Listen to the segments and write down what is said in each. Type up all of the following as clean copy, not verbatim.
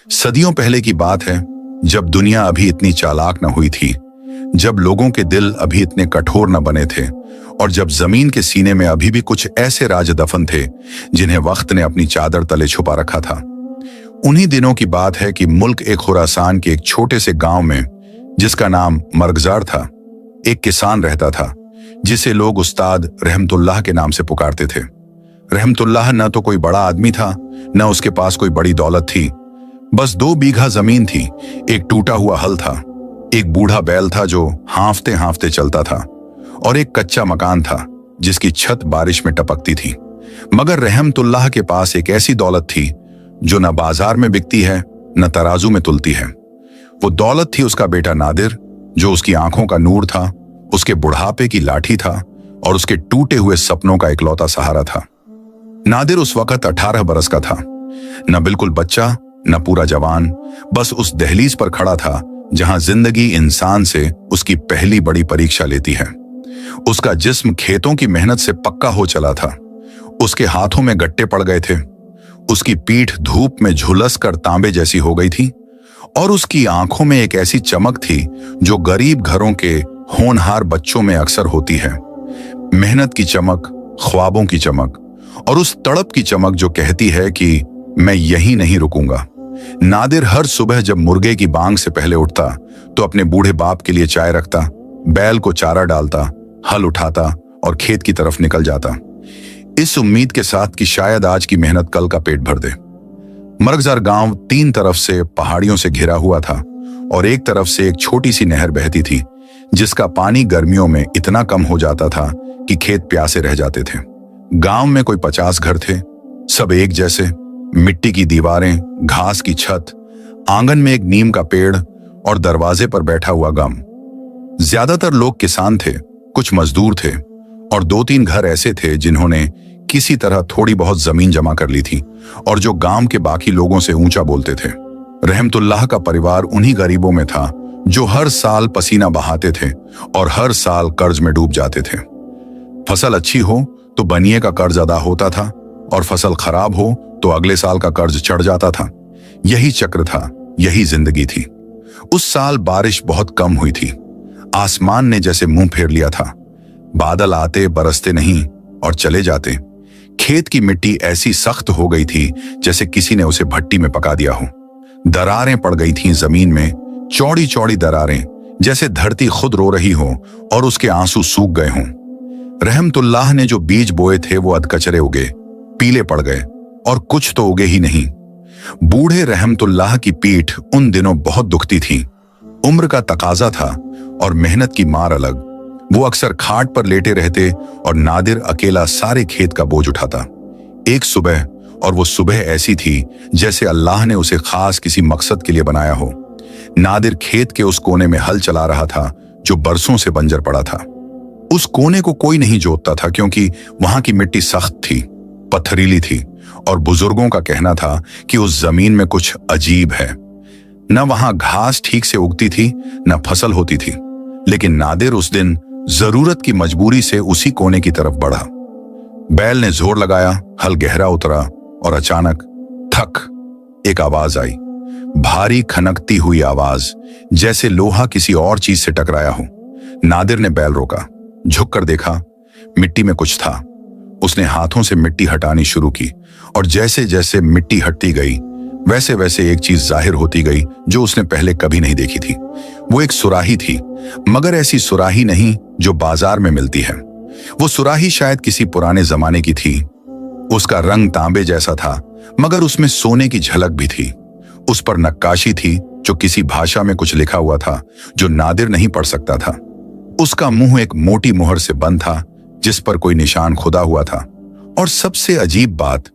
सदियों पहले की बात है, जब दुनिया अभी इतनी चालाक न हुई थी, जब लोगों के दिल अभी इतने कठोर न बने थे और जब जमीन के सीने में अभी भी कुछ ऐसे राज दफन थे जिन्हें वक्त ने अपनी चादर तले छुपा रखा था। उन्हीं दिनों की बात है कि मुल्क एक खुरासान के एक छोटे से गांव में, जिसका नाम मरगजार था, एक किसान रहता था जिसे लोग उस्ताद रहमतुल्लाह के नाम से पुकारते थे। रहमतुल्लाह न तो कोई बड़ा आदमी था, न उसके पास कोई बड़ी दौलत थी। बस 2 बीघा जमीन थी, एक टूटा हुआ हल था, एक बूढ़ा बैल था जो हांफते हांफते चलता था, और एक कच्चा मकान था जिसकी छत बारिश में टपकती थी। मगर रहमतुल्लाह के पास एक ऐसी दौलत थी जो न बाजार में बिकती है, न तराजू में तुलती है। वो दौलत थी उसका बेटा नादिर, जो उसकी आंखों का नूर था, उसके बुढ़ापे की लाठी था और उसके टूटे हुए सपनों का इकलौता सहारा था। नादिर उस वक्त 18 बरस का था, न बिल्कुल बच्चा न पूरा जवान, बस उस दहलीज पर खड़ा था जहां जिंदगी इंसान से उसकी पहली बड़ी परीक्षा लेती है। उसका जिस्म खेतों की मेहनत से पक्का हो चला था, उसके हाथों में गट्टे पड़ गए थे, उसकी पीठ धूप में झुलस कर तांबे जैसी हो गई थी और उसकी आंखों में एक ऐसी चमक थी जो गरीब घरों के होनहार बच्चों में अक्सर होती है। मेहनत की चमक, ख्वाबों की चमक और उस तड़प की चमक जो कहती है कि मैं यहीं नहीं रुकूंगा। नादिर हर सुबह जब मुर्गे की बांग से पहले उठता तो अपने बूढ़े बाप के लिए चाय रखता, बैल को चारा डालता, हल उठाता और खेत की तरफ निकल जाता, इस उम्मीद के साथ कि शायद आज की मेहनत कल का पेट भर दे। मरगजार गांव 3 तरफ से पहाड़ियों से घिरा हुआ था और एक तरफ से एक छोटी सी नहर बहती थी जिसका पानी गर्मियों में इतना कम हो जाता था कि खेत प्यासे रह जाते थे। गांव में कोई 50 घर थे, सब एक जैसे, मिट्टी की दीवारें, घास की छत, आंगन में एक नीम का पेड़ और दरवाजे पर बैठा हुआ गम। ज्यादातर लोग किसान थे, कुछ मजदूर थे और 2-3 घर ऐसे थे जिन्होंने किसी तरह थोड़ी बहुत जमीन जमा कर ली थी और जो गांव के बाकी लोगों से ऊंचा बोलते थे। रहमतुल्लाह का परिवार उन्हीं गरीबों में था जो हर साल पसीना बहाते थे और हर साल कर्ज में डूब जाते थे। फसल अच्छी हो तो बनिए का कर्ज अदा होता था और फसल खराब हो तो अगले साल का कर्ज चढ़ जाता था। यही चक्र था, यही जिंदगी थी। उस साल बारिश बहुत कम हुई थी, आसमान ने जैसे मुंह फेर लिया था। बादल आते बरसते नहीं और चले जाते। खेत की मिट्टी ऐसी सख्त हो गई थी जैसे किसी ने उसे भट्टी में पका दिया हो। दरारें पड़ गई थीं जमीन में, चौड़ी चौड़ी दरारें, जैसे धरती खुद रो रही हो और उसके आंसू सूख गए हों। रहमतुल्लाह ने जो बीज बोए थे वो अधकचरे उगे, पीले पड़ गए और कुछ तो उगे ही नहीं। बूढ़े रहमतुल्लाह की पीठ उन दिनों बहुत दुखती थी। उम्र का तकाजा था और मेहनत की मार अलग। वो अक्सर खाट पर लेटे रहते और नादिर अकेला सारे खेत का बोझ उठाता। एक सुबह, और वो सुबह ऐसी थी जैसे अल्लाह ने उसे खास किसी मकसद के लिए बनाया हो। नादिर खेत के उस कोने में हल चला रहा था जो बरसों से बंजर पड़ा था। उस कोने को कोई नहीं जोतता था क्योंकि वहां की मिट्टी सख्त थी, पथरीली थी और बुजुर्गों का कहना था कि उस जमीन में कुछ अजीब है। न वहां घास ठीक से उगती थी, न फसल होती थी। लेकिन नादिर उस दिन जरूरत की मजबूरी से उसी कोने की तरफ बढ़ा। बैल ने जोर लगाया, हल गहरा उतरा और अचानक थक, एक आवाज आई, भारी खनकती हुई आवाज, जैसे लोहा किसी और चीज से टकराया हो। नादिर ने बैल रोका, झुककर देखा, मिट्टी में कुछ था। उसने हाथों से मिट्टी हटानी शुरू की और जैसे जैसे मिट्टी हटती गई वैसे वैसे एक चीज जाहिर होती गई जो उसने पहले कभी नहीं देखी थी। वो एक सुराही थी, मगर ऐसी सुराही नहीं जो बाजार में मिलती है। वो सुराही शायद किसी पुराने जमाने की थी। उसका रंग तांबे जैसा था, मगर उसमें सोने की झलक भी थी। उस पर नक्काशी थी जो किसी भाषा में कुछ लिखा हुआ था जो नादिर नहीं पढ़ सकता था। उसका मुंह एक मोटी मुहर से बंद था जिस पर कोई निशान खुदा हुआ था। और सबसे अजीब बात,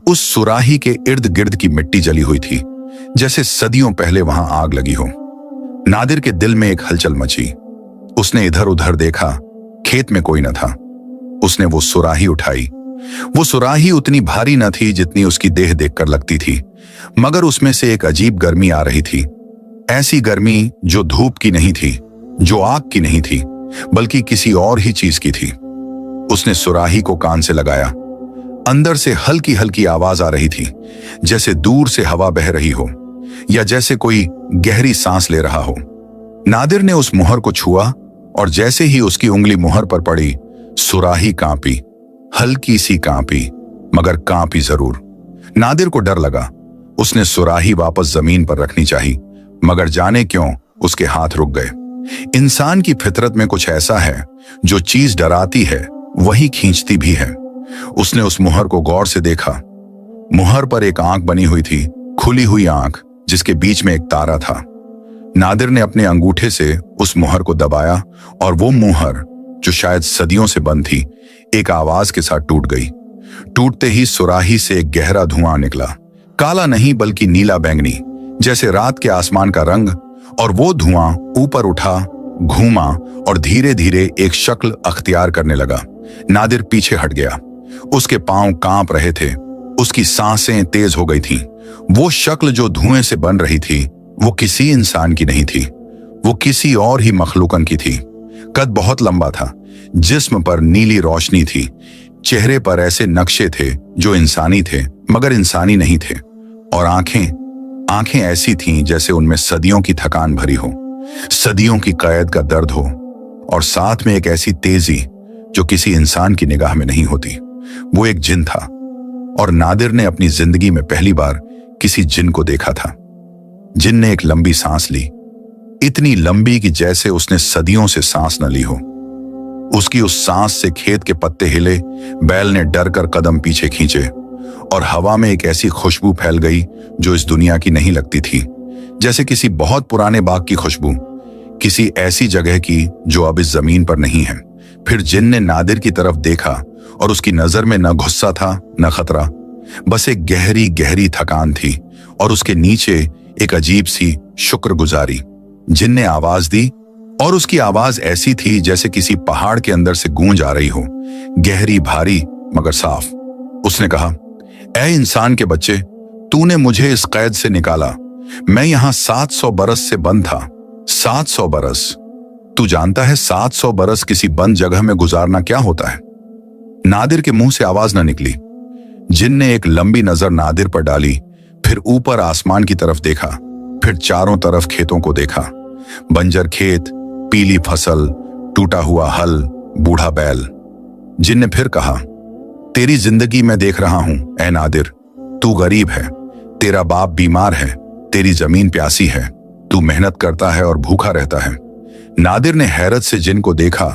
उस सुराही के इर्द गिर्द की मिट्टी जली हुई थी, जैसे सदियों पहले वहां आग लगी हो। नादिर के दिल में एक हलचल मची। उसने इधर उधर देखा, खेत में कोई न था। उसने वो सुराही उठाई। वो सुराही उतनी भारी न थी जितनी उसकी देह देखकर लगती थी, मगर उसमें से एक अजीब गर्मी आ रही थी। ऐसी गर्मी जो धूप की नहीं थी, जो आग की नहीं थी, बल्कि किसी और ही चीज की थी। उसने सुराही को कान से लगाया। अंदर से हल्की हल्की आवाज आ रही थी, जैसे दूर से हवा बह रही हो। या जैसे कोई गहरी सांस ले रहा हो। नादिर ने उस मुहर को छुआ और जैसे ही उसकी उंगली मुहर पर पड़ी, सुराही कांपी, हल्की सी कांपी, मगर कांपी जरूर। नादिर को डर लगा। उसने सुराही वापस जमीन पर रखनी चाहिए, मगर जाने क्यों उसके हाथ रुक गए। इंसान की फितरत में कुछ ऐसा है, जो चीज डराती है वही खींचती भी है। उसने उस मुहर को गौर से देखा। मुहर पर एक आंख बनी हुई थी, खुली हुई आंख जिसके बीच में एक तारा था। नादिर ने अपने अंगूठे से उस मुहर को दबाया और वो मुहर, जो शायद सदियों से बंद थी, एक आवाज के साथ टूट गई। टूटते ही सुराही से एक गहरा धुआं निकला, काला नहीं बल्कि नीला बैंगनी, जैसे रात के आसमान का रंग। और वो धुआं ऊपर उठा, घूमा और धीरे धीरे एक शक्ल अख्तियार करने लगा। नादिर पीछे हट गया। उसके पांव कांप रहे थे, उसकी सांसें तेज हो गई थीं। वो शक्ल जो धुएं से बन रही थी, वो किसी इंसान की नहीं थी, वो किसी और ही मखलूकन की थी। कद बहुत लंबा था, जिस्म पर नीली रोशनी थी, चेहरे पर ऐसे नक्शे थे जो इंसानी थे मगर इंसानी नहीं थे। और आंखें ऐसी थीं जैसे उनमें सदियों की थकान भरी हो, सदियों की कैद का दर्द हो, और साथ में एक ऐसी तेजी जो किसी इंसान की निगाह में नहीं होती। वो एक जिन था, और नादिर ने अपनी जिंदगी में पहली बार किसी जिन को देखा था। जिन ने एक लंबी सांस ली, इतनी लंबी कि जैसे उसने सदियों से सांस न ली हो। उसकी उस सांस से खेत के पत्ते हिले, बैल ने डर कर कदम पीछे खींचे, और हवा में एक ऐसी खुशबू फैल गई जो इस दुनिया की नहीं लगती थी, जैसे किसी बहुत पुराने बाग की खुशबू, किसी ऐसी जगह की जो अब इस जमीन पर नहीं है। फिर जिन ने नादिर की तरफ देखा और उसकी नजर में न गुस्सा था न खतरा, बस एक गहरी गहरी थकान थी, और उसके नीचे एक अजीब सी शुक्रगुजारी। जिन ने आवाज दी, और उसकी आवाज ऐसी थी जैसे किसी पहाड़ के अंदर से गूंज आ रही हो, गहरी, भारी मगर साफ। उसने कहा, ऐ इंसान के बच्चे, तूने मुझे इस कैद से निकाला। मैं यहां 700 बरस से बंद था। 700 बरस। तू जानता है 700 बरस किसी बंद जगह में गुजारना क्या होता है? नादिर के मुंह से आवाज न निकली। जिन ने एक लंबी नजर नादिर पर डाली, फिर ऊपर आसमान की तरफ देखा, फिर चारों तरफ खेतों को देखा। बंजर खेत, पीली फसल, टूटा हुआ हल, बूढ़ा बैल। जिन ने फिर कहा, तेरी जिंदगी में देख रहा हूं ऐ नादिर। तू गरीब है, तेरा बाप बीमार है, तेरी जमीन प्यासी है, तू मेहनत करता है और भूखा रहता है। नादिर ने हैरत से जिन को देखा।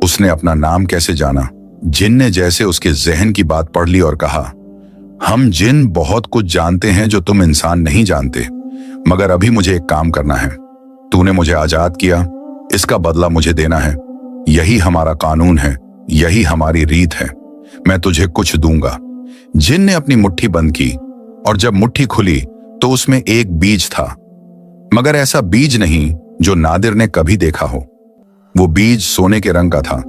उसने अपना नाम कैसे जाना? जिन ने जैसे उसके जहन की बात पढ़ ली और कहा, हम जिन बहुत कुछ जानते हैं जो तुम इंसान नहीं जानते, मगर अभी मुझे एक काम करना है। तूने मुझे आजाद किया, इसका बदला मुझे देना है। यही हमारा कानून है, यही हमारी रीत है। मैं तुझे कुछ दूंगा। जिन ने अपनी मुट्ठी बंद की, और जब मुट्ठी खुली तो उसमें एक बीज था, मगर ऐसा बीज नहीं जो नादिर ने कभी देखा हो। वो बीज सोने के रंग का था,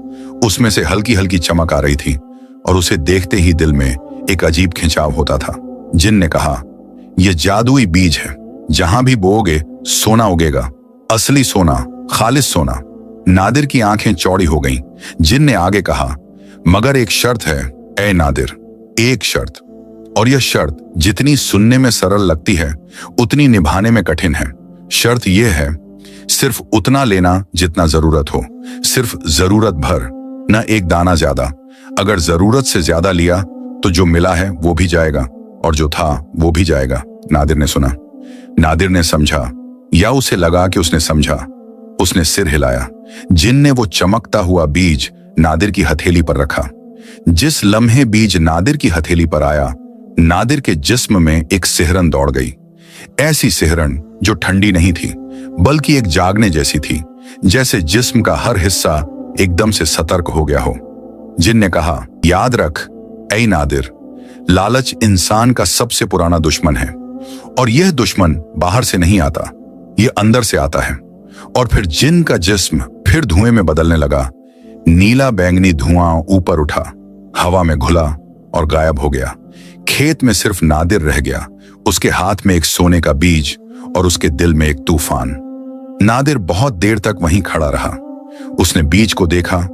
उसमें से हल्की हल्की चमक आ रही थी, और उसे देखते ही दिल में एक अजीब खिंचाव होता था। जिन ने कहा, यह जादुई बीज है, जहां भी बोओगे सोना उगेगा, असली सोना, खालिस सोना। नादिर की आंखें चौड़ी हो गईं। जिन ने आगे कहा, मगर एक शर्त है ऐ नादिर, एक शर्त, और यह शर्त जितनी सुनने में सरल लगती है उतनी निभाने में कठिन है। शर्त यह है, सिर्फ उतना लेना जितना जरूरत हो, सिर्फ जरूरत भर, न एक दाना ज्यादा। अगर जरूरत से ज्यादा लिया तो जो मिला है वो भी जाएगा, और जो था वो भी जाएगा। नादिर ने सुना, नादिर ने समझा, या उसे लगा कि उसने समझा। उसने सिर हिलाया। जिन ने वो चमकता हुआ बीज नादिर की हथेली पर रखा। जिस लम्हे बीज नादिर की हथेली पर आया, नादिर के जिस्म में एक सिहरन दौड़ गई। ऐसी सिहरन जो ठंडी नहीं थी, बल्कि एक जागने जैसी थी, जैसे जिस्म का हर हिस्सा एकदम से सतर्क हो गया हो। जिन ने कहा, याद रख ऐ नादिर, लालच इंसान का सबसे पुराना दुश्मन है, और यह दुश्मन बाहर से नहीं आता, यह अंदर से आता है। और फिर जिन का जिस्म फिर धुएं में बदलने लगा। नीला बैंगनी धुआं ऊपर उठा, हवा में घुला और गायब हो गया। खेत में सिर्फ नादिर रह गया, उसके हाथ में एक सोने का बीज और उसके दिल में एक तूफान। नादिर बहुत देर तक वहीं खड़ा रहा। उसने बीज को देखा,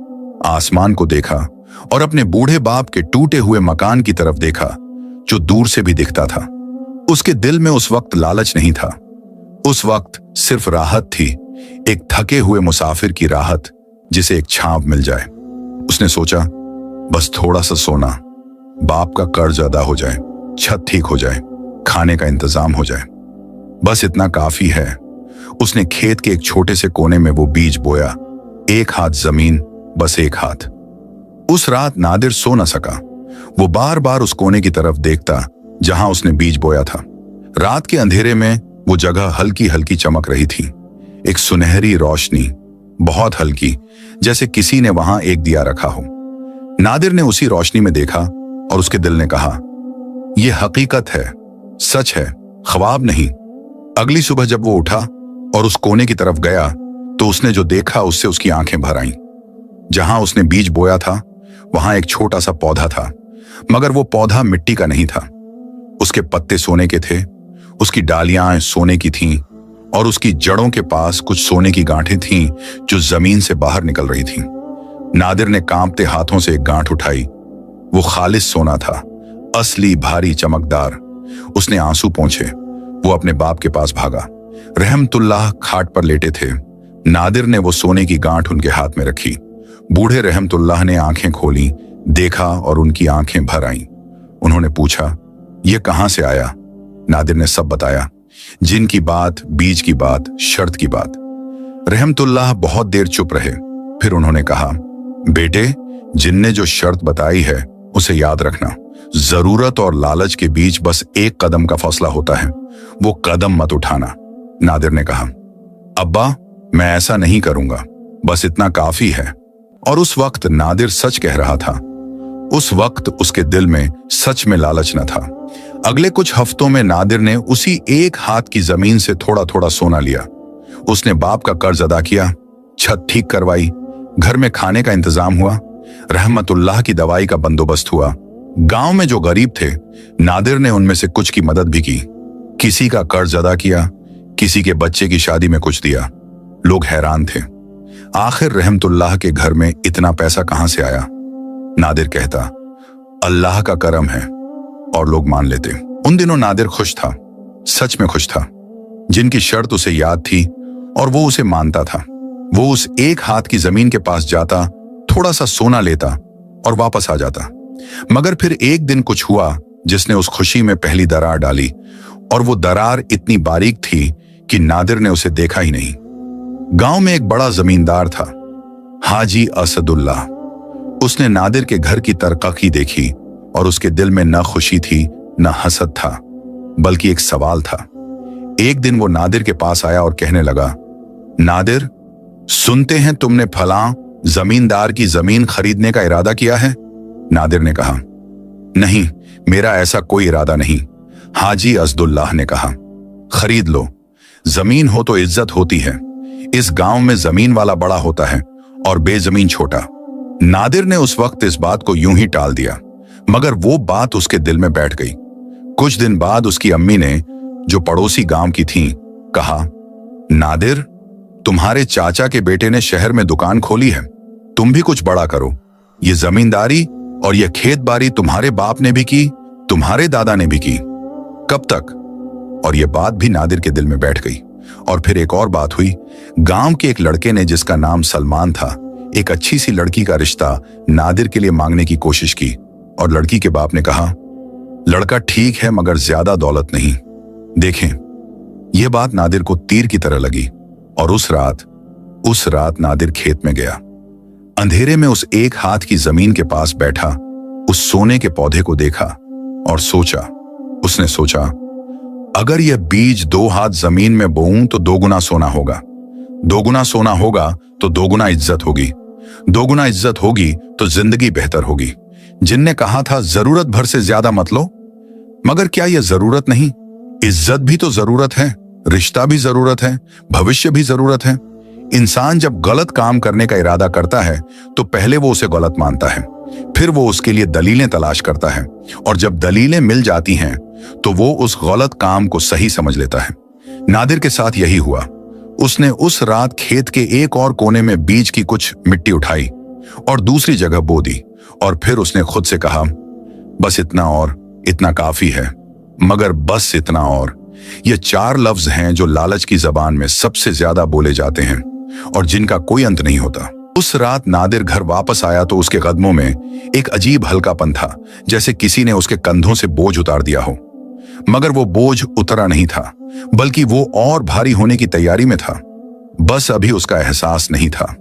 आसमान को देखा, और अपने बूढ़े बाप के टूटे हुए मकान की तरफ देखा जो दूर से भी दिखता था। उसके दिल में उस वक्त लालच नहीं था, उस वक्त सिर्फ राहत थी, एक थके हुए मुसाफिर की राहत जिसे एक छांव मिल जाए। उसने सोचा, बस थोड़ा सा सोना, बाप का कर्ज अदा हो जाए, छत ठीक हो जाए, खाने का इंतजाम हो जाए, बस इतना काफी है। उसने खेत के एक छोटे से कोने में वो बीज बोया, एक हाथ जमीन, बस एक हाथ। उस रात नादिर सो न सका। वो बार बार उस कोने की तरफ देखता जहां उसने बीज बोया था। रात के अंधेरे में वो जगह हल्की हल्की चमक रही थी, एक सुनहरी रोशनी, बहुत हल्की, जैसे किसी ने वहां एक दिया रखा हो। नादिर ने उसी रोशनी में देखा और उसके दिल ने कहा, यह हकीकत है, सच है, ख्वाब नहीं। अगली सुबह जब वो उठा और उस कोने की तरफ गया तो उसने जो देखा उससे उसकी आंखें भर आईं। जहां उसने बीज बोया था वहां एक छोटा सा पौधा था, मगर वो पौधा मिट्टी का नहीं था। उसके पत्ते सोने के थे, उसकी डालियां सोने की थीं और उसकी जड़ों के पास कुछ सोने की गांठें थीं जो जमीन से बाहर निकल रही थीं। नादिर ने कांपते हाथों से एक गांठ उठाई। वो खालिस सोना था, असली, भारी, चमकदार। उसने आंसू पोंछे। वो अपने बाप के पास भागा। रहमतुल्लाह खाट पर लेटे थे। नादिर ने वो सोने की गांठ उनके हाथ में रखी। बूढ़े रहमतुल्लाह ने आंखें खोली, देखा और उनकी आंखें भर आईं। उन्होंने पूछा, ये कहां से आया? नादिर ने सब बताया, जिन की बात, बीज की बात, शर्त की बात। रहमतुल्लाह बहुत देर चुप रहे, फिर उन्होंने कहा, बेटे, जिन ने जो शर्त बताई है उसे याद रखना। जरूरत और लालच के बीच बस एक कदम का फैसला होता है, वो कदम मत उठाना। नादिर ने कहा, अब्बा, मैं ऐसा नहीं करूंगा, बस इतना काफी है। और उस वक्त नादिर सच कह रहा था। उस वक्त उसके दिल में सच में लालच न था। अगले कुछ हफ्तों में नादिर ने उसी एक हाथ की जमीन से थोड़ा थोड़ा सोना लिया। उसने बाप का कर्ज अदा किया, छत ठीक करवाई, घर में खाने का इंतजाम हुआ, रहमतुल्लाह की दवाई का बंदोबस्त हुआ। गांव में जो गरीब थे, नादिर ने उनमें से कुछ की मदद भी की। किसी का कर्ज अदा किया, किसी के बच्चे की शादी में कुछ दिया। लोग हैरान थे, आखिर रहमतुल्लाह के घर में इतना पैसा कहां से आया? नादिर कहता, अल्लाह का करम है, और लोग मान लेते। उन दिनों नादिर खुश था, सच में खुश था। जिनकी शर्त उसे याद थी और वो उसे मानता था। वो उस एक हाथ की जमीन के पास जाता, थोड़ा सा सोना लेता और वापस आ जाता। मगर फिर एक दिन कुछ हुआ जिसने उस खुशी में पहली दरार डाली, और वो दरार इतनी बारीक थी कि नादिर ने उसे देखा ही नहीं। गांव में एक बड़ा जमींदार था, हाजी असदुल्लाह। उसने नादिर के घर की तरक्की देखी और उसके दिल में न खुशी थी न हसद था, बल्कि एक सवाल था। एक दिन वो नादिर के पास आया और कहने लगा, नादिर, सुनते हैं तुमने फलां जमींदार की जमीन खरीदने का इरादा किया है? नादिर ने कहा, नहीं, मेरा ऐसा कोई इरादा नहीं। हाजी असदुल्लाह ने कहा, खरीद लो, जमीन हो तो इज्जत होती है। इस गांव में जमीन वाला बड़ा होता है और बेजमीन छोटा। नादिर ने उस वक्त इस बात को यूं ही टाल दिया, मगर वो बात उसके दिल में बैठ गई। कुछ दिन बाद उसकी अम्मी ने, जो पड़ोसी गांव की थीं, कहा, नादिर, तुम्हारे चाचा के बेटे ने शहर में दुकान खोली है, तुम भी कुछ बड़ा करो। ये जमींदारी और ये खेत बारी तुम्हारे बाप ने भी की, तुम्हारे दादा ने भी की, कब तक? और ये बात भी नादिर के दिल में बैठ गई। और फिर एक और बात हुई। गांव के एक लड़के ने, जिसका नाम सलमान था, एक अच्छी सी लड़की का रिश्ता नादिर के लिए मांगने की कोशिश की, और लड़की के बाप ने कहा, लड़का ठीक है मगर ज्यादा दौलत नहीं। देखें, यह बात नादिर को तीर की तरह लगी, और उस रात नादिर खेत में गया। अंधेरे में उस एक हाथ की जमीन के पास बैठा उस सोने के पौधे को देखा और उसने सोचा, अगर यह बीज 2 हाथ जमीन में बोऊं तो 2 गुना सोना होगा, 2 गुना सोना होगा तो 2 गुना इज्जत होगी, 2 गुना इज्जत होगी तो जिंदगी बेहतर होगी। जिनने कहा था जरूरत भर से ज्यादा मत लो, मगर क्या यह जरूरत नहीं? इज्जत भी तो जरूरत है, रिश्ता भी जरूरत है, भविष्य भी जरूरत है। इंसान जब गलत काम करने का इरादा करता है तो पहले वो उसे गलत मानता है, फिर वो उसके लिए दलीलें तलाश करता है, और जब दलीलें मिल जाती हैं तो वो उस गलत काम को सही समझ लेता है। नादिर के साथ यही हुआ। उसने उस रात खेत के एक और कोने में बीज की कुछ मिट्टी उठाई और दूसरी जगह बो दी, और फिर उसने खुद से कहा, बस इतना, और इतना काफी है। मगर बस इतना और। ये 4 लफ्ज हैं जो लालच की जबान में सबसे ज्यादा बोले जाते हैं और जिनका कोई अंत नहीं होता। उस रात नादिर घर वापस आया तो उसके कदमों में एक अजीब हल्कापन था, जैसे किसी ने उसके कंधों से बोझ उतार दिया हो। मगर वो बोझ उतरा नहीं था, बल्कि वो और भारी होने की तैयारी में था। बस अभी उसका एहसास नहीं था।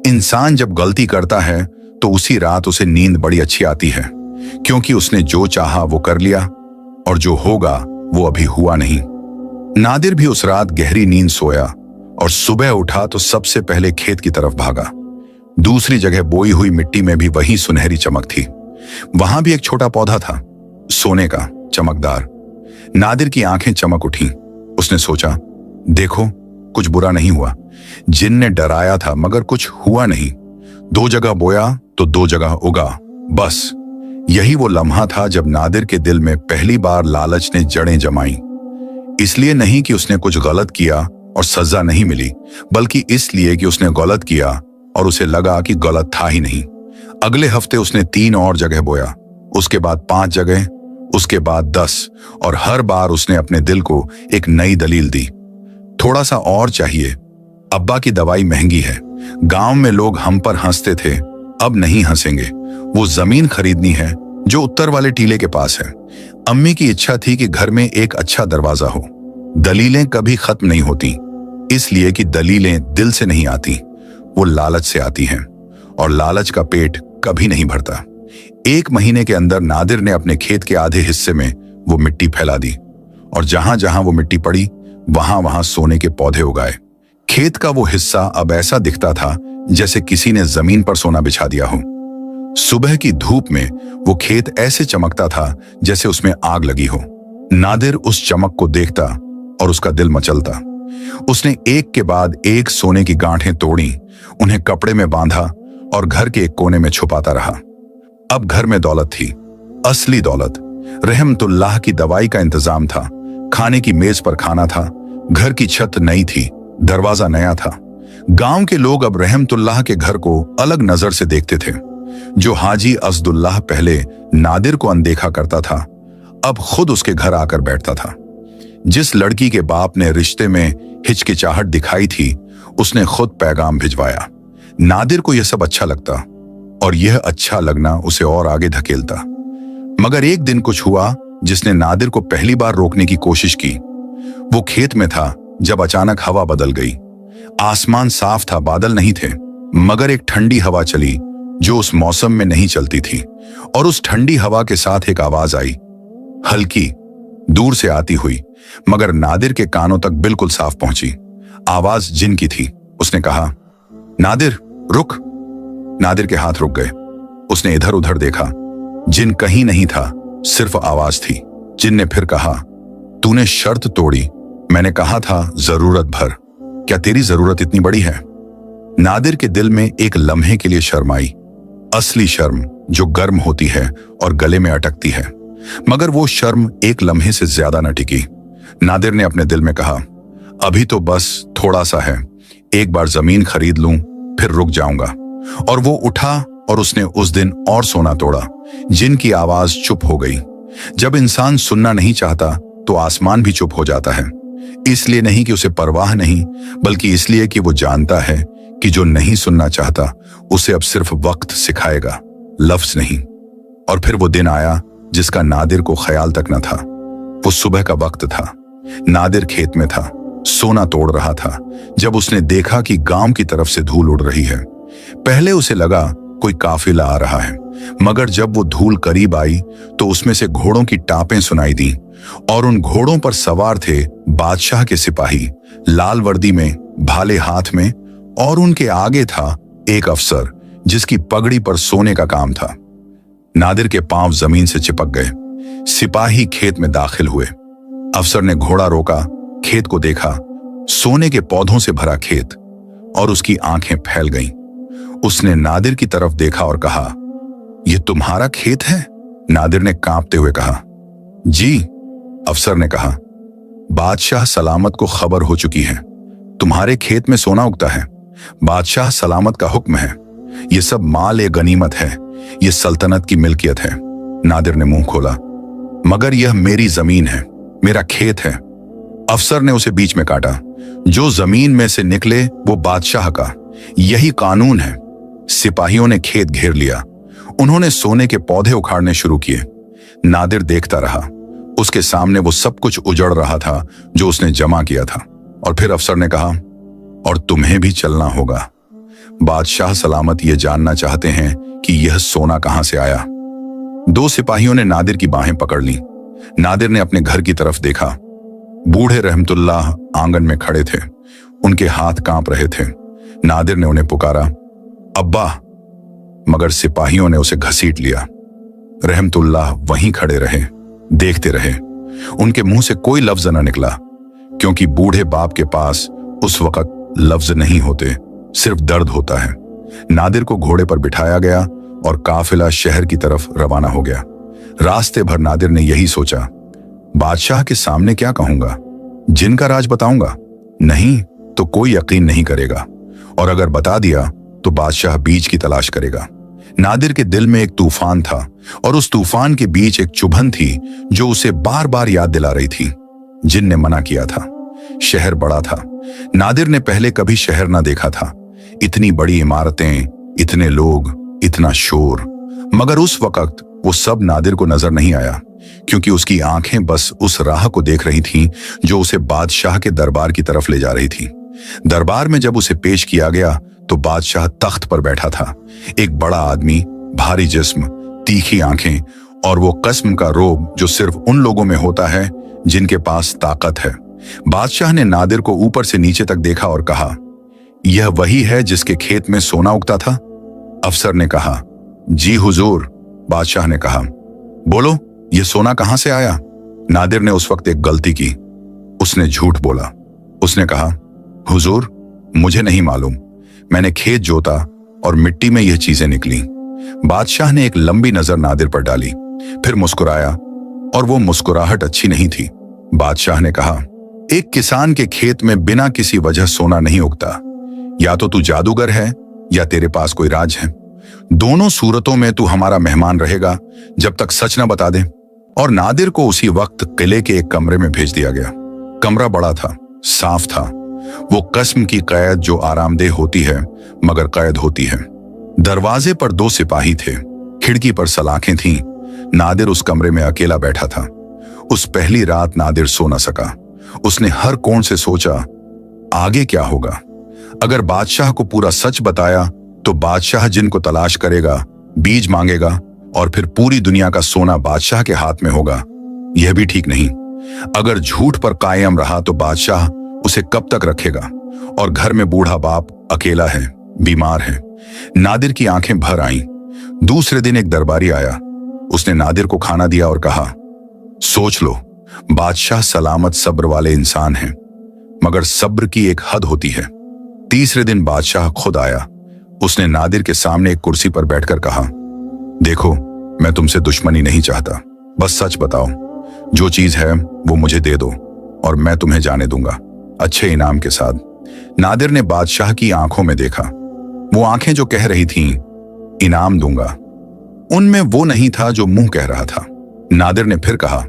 इंसान जब गलती करता है तो उसी रात उसे नींद बड़ी अच्छी आती है, क्योंकि उसने जो चाहा वो कर लिया और जो होगा वो अभी हुआ नहीं। नादिर भी उस रात गहरी नींद सोया और सुबह उठा तो सबसे पहले खेत की तरफ भागा। दूसरी जगह बोई हुई मिट्टी में भी वही सुनहरी चमक थी। वहां भी एक छोटा पौधा था, सोने का, चमकदार। नादिर की आंखें चमक उठी। उसने सोचा, देखो कुछ बुरा नहीं हुआ। जिन ने डराया था मगर कुछ हुआ नहीं। 2 जगह बोया तो 2 जगह उगा। बस यही वो लम्हा था जब नादिर के दिल में पहली बार लालच ने जड़ें जमाई। इसलिए नहीं कि उसने कुछ गलत किया और सजा नहीं मिली, बल्कि इसलिए कि उसने गलत किया और उसे लगा कि गलत था ही नहीं। अगले हफ्ते उसने 3 और जगह बोया, उसके बाद 5 जगह, उसके बाद 10, और हर बार उसने अपने दिल को एक नई दलील दी। थोड़ा सा और चाहिए, अब्बा की दवाई महंगी है, गांव में लोग हम पर हंसते थे, अब नहीं हंसेंगे। वो जमीन खरीदनी है जो उत्तर वाले टीले के पास है। अम्मी की इच्छा थी कि घर में एक अच्छा दरवाजा हो। दलीलें कभी खत्म नहीं होती, इसलिए कि दलीलें दिल से नहीं आती, वो लालच से आती हैं, और लालच का पेट कभी नहीं भरता। 1 महीने के अंदर नादिर ने अपने खेत के आधे हिस्से में वो मिट्टी फैला दी, और जहां जहां वो मिट्टी पड़ी वहां वहां सोने के पौधे उगाए। खेत का वो हिस्सा अब ऐसा दिखता था जैसे किसी ने जमीन पर सोना बिछा दिया हो। सुबह की धूप में वो खेत ऐसे चमकता था जैसे उसमें आग लगी हो। नादिर उस चमक को देखता और उसका दिल मचलता। उसने एक के बाद एक सोने की गांठें तोड़ी, उन्हें कपड़े में बांधा और घर के एक कोने में छुपाता रहा। अब घर में दौलत थी, असली दौलत। रहमतुल्लाह की दवाई का इंतजाम था, खाने की मेज पर खाना था, घर की छत नई थी, दरवाजा नया था। गांव के लोग अब रहमतुल्लाह के घर को अलग नजर से देखते थे। जो हाजी असदुल्लाह पहले नादिर को अनदेखा करता था, अब खुद उसके घर आकर बैठता था। जिस लड़की के बाप ने रिश्ते में हिचकिचाहट दिखाई थी, उसने खुद पैगाम भिजवाया। नादिर को यह सब अच्छा लगता और यह अच्छा लगना उसे और आगे धकेलता। मगर एक दिन कुछ हुआ जिसने नादिर को पहली बार रोकने की कोशिश की। वो खेत में था जब अचानक हवा बदल गई। आसमान साफ था, बादल नहीं थे, मगर एक ठंडी हवा चली जो उस मौसम में नहीं चलती थी। और उस ठंडी हवा के साथ एक आवाज आई, हल्की, दूर से आती हुई, मगर नादिर के कानों तक बिल्कुल साफ पहुंची। आवाज जिन की थी। उसने कहा, नादिर रुक। नादिर के हाथ रुक गए। उसने इधर उधर देखा, जिन कहीं नहीं था, सिर्फ आवाज थी। जिन ने फिर कहा, तूने शर्त तोड़ी, मैंने कहा था जरूरत भर, क्या तेरी जरूरत इतनी बड़ी है? नादिर के दिल में एक लम्हे के लिए शर्म आई, असली शर्म जो गर्म होती है और गले में अटकती है। मगर वो शर्म एक लम्हे से ज्यादा न टिकी। नादिर ने अपने दिल में कहा, अभी तो बस थोड़ा सा है, एक बार जमीन खरीद लूं फिर रुक जाऊंगा। और वो उठा और उसने उस दिन और सोना तोड़ा। जिन की आवाज चुप हो गई। जब इंसान सुनना नहीं चाहता तो आसमान भी चुप हो जाता है। इसलिए नहीं कि उसे परवाह नहीं, बल्कि इसलिए कि वो जानता है कि जो नहीं सुनना चाहता उसे अब सिर्फ वक्त सिखाएगा, लफ्ज नहीं। और फिर वो दिन आया जिसका नादिर को ख्याल तक न था। वो सुबह का वक्त था। नादिर खेत में था, सोना तोड़ रहा था, जब उसने देखा कि गांव की तरफ से धूल उड़ रही है। पहले उसे लगा कोई काफिला आ रहा है, मगर जब वो धूल करीब आई तो उसमें से घोड़ों की टापें सुनाई दी, और उन घोड़ों पर सवार थे बादशाह के सिपाही, लाल वर्दी में, भाले हाथ में, और उनके आगे था एक अफसर जिसकी पगड़ी पर सोने का काम था। नादिर के पांव जमीन से चिपक गए। सिपाही खेत में दाखिल हुए। अफसर ने घोड़ा रोका, खेत को देखा, सोने के पौधों से भरा खेत, और उसकी आंखें फैल गईं। उसने नादिर की तरफ देखा और कहा, यह तुम्हारा खेत है? नादिर ने कांपते हुए कहा, जी। अफसर ने कहा, बादशाह सलामत को खबर हो चुकी है, तुम्हारे खेत में सोना उगता है। बादशाह सलामत का हुक्म है, यह सब माल ए गनीमत है, यह सल्तनत की मिल्कियत है। नादिर ने मुंह खोला, मगर यह मेरी जमीन है, मेरा खेत है। अफसर ने उसे बीच में काटा। जो जमीन में से निकले वो बादशाह का, यही कानून है। सिपाहियों ने खेत घेर लिया। उन्होंने सोने के पौधे उखाड़ने शुरू किए। नादिर देखता रहा। उसके सामने वो सब कुछ उजड़ रहा था जो उसने जमा किया था। और फिर अफसर ने कहा, और तुम्हें भी चलना होगा। बादशाह सलामत ये जानना चाहते हैं कि यह सोना कहां से आया। दो सिपाहियों ने नादिर की बाहें पकड़ ली। नादिर ने अपने घर की तरफ देखा। बूढ़े रहमतुल्लाह आंगन में खड़े थे। उनके हाथ कांप रहे थे। नादिर ने उन्हें पुकारा, अब्बा, मगर सिपाहियों ने उसे घसीट लिया। रहमतुल्लाह वहीं खड़े रहे, देखते रहे। उनके मुंह से कोई लफ्ज न निकला, क्योंकि बूढ़े बाप के पास उस वक्त लफ्ज नहीं होते, सिर्फ दर्द होता है। नादिर को घोड़े पर बिठाया गया और काफिला शहर की तरफ रवाना हो गया। रास्ते भर नादिर ने यही सोचा, बादशाह के सामने क्या कहूंगा? जिन का राज बताऊंगा? नहीं तो कोई यकीन नहीं करेगा, और अगर बता दिया तो बादशाह बीज की तलाश करेगा। नादिर के दिल में एक तूफान था, और उस तूफान के बीच एक चुभन थी जो उसे बार बार याद दिला रही थी। जिन ने मना किया था। शहर बड़ा था। नादिर ने पहले कभी शहर ना देखा था। इतनी बड़ी इमारतें, इतने लोग, इतना शोर। मगर उस वक्त वो सब नादिर को नजर नहीं आया, क्योंकि उसकी आंखें बस उस राह को देख रही थीं जो उसे बादशाह के दरबार की तरफ ले जा रही थी। दरबार में जब उसे पेश किया गया तो बादशाह तख्त पर बैठा था। एक बड़ा आदमी, भारी जिस्म, तीखी आंखें और वो कस्म का रोब जो सिर्फ उन लोगों में होता है जिनके पास ताकत है। बादशाह ने नादिर को ऊपर से नीचे तक देखा और कहा, यह वही है जिसके खेत में सोना उगता था? अफसर ने कहा, जी हुजूर। बादशाह ने कहा, बोलो, यह सोना कहां से आया? नादिर ने उस वक्त एक गलती की। उसने झूठ बोला। उसने कहा, हुजूर, मुझे नहीं मालूम। मैंने खेत जोता और मिट्टी में यह चीजें निकली। बादशाह ने एक लंबी नजर नादिर पर डाली, फिर मुस्कुराया, और वो मुस्कुराहट अच्छी नहीं थी। बादशाह ने कहा, एक किसान के खेत में बिना किसी वजह सोना नहीं उगता। या तो तू जादूगर है या तेरे पास कोई राज है। दोनों सूरतों में तू हमारा मेहमान रहेगा जब तक सच न बता दे। और नादिर को उसी वक्त किले के एक कमरे में भेज दिया गया। कमरा बड़ा था, साफ था। वो कस्म की कैद जो आरामदेह होती है मगर कैद होती है। दरवाजे पर दो सिपाही थे, खिड़की पर सलाखें थीं। नादिर उस कमरे में अकेला बैठा था। उस पहली रात नादिर सो न सका। उसने हर कोण से सोचा, आगे क्या होगा? अगर बादशाह को पूरा सच बताया तो बादशाह जिनको तलाश करेगा, बीज मांगेगा, और फिर पूरी दुनिया का सोना बादशाह के हाथ में होगा। यह भी ठीक नहीं। अगर झूठ पर कायम रहा तो बादशाह उसे कब तक रखेगा? और घर में बूढ़ा बाप अकेला है, बीमार है। नादिर की आंखें भर आईं। दूसरे दिन एक दरबारी आया। उसने नादिर को खाना दिया और कहा, सोच लो, बादशाह सलामत सब्र वाले इंसान हैं, मगर सब्र की एक हद होती है। तीसरे दिन बादशाह खुद आया। उसने नादिर के सामने एक कुर्सी पर बैठकर कहा, देखो, मैं तुमसे दुश्मनी नहीं चाहता, बस सच बताओ। जो चीज है वो मुझे दे दो और मैं तुम्हें जाने दूंगा, अच्छे इनाम के साथ। नादिर ने बादशाह की आंखों में देखा। वो आंखें जो कह रही थीं, इनाम दूंगा, उनमें वो नहीं था जो मुंह कह रहा था। नादिर ने फिर कहा,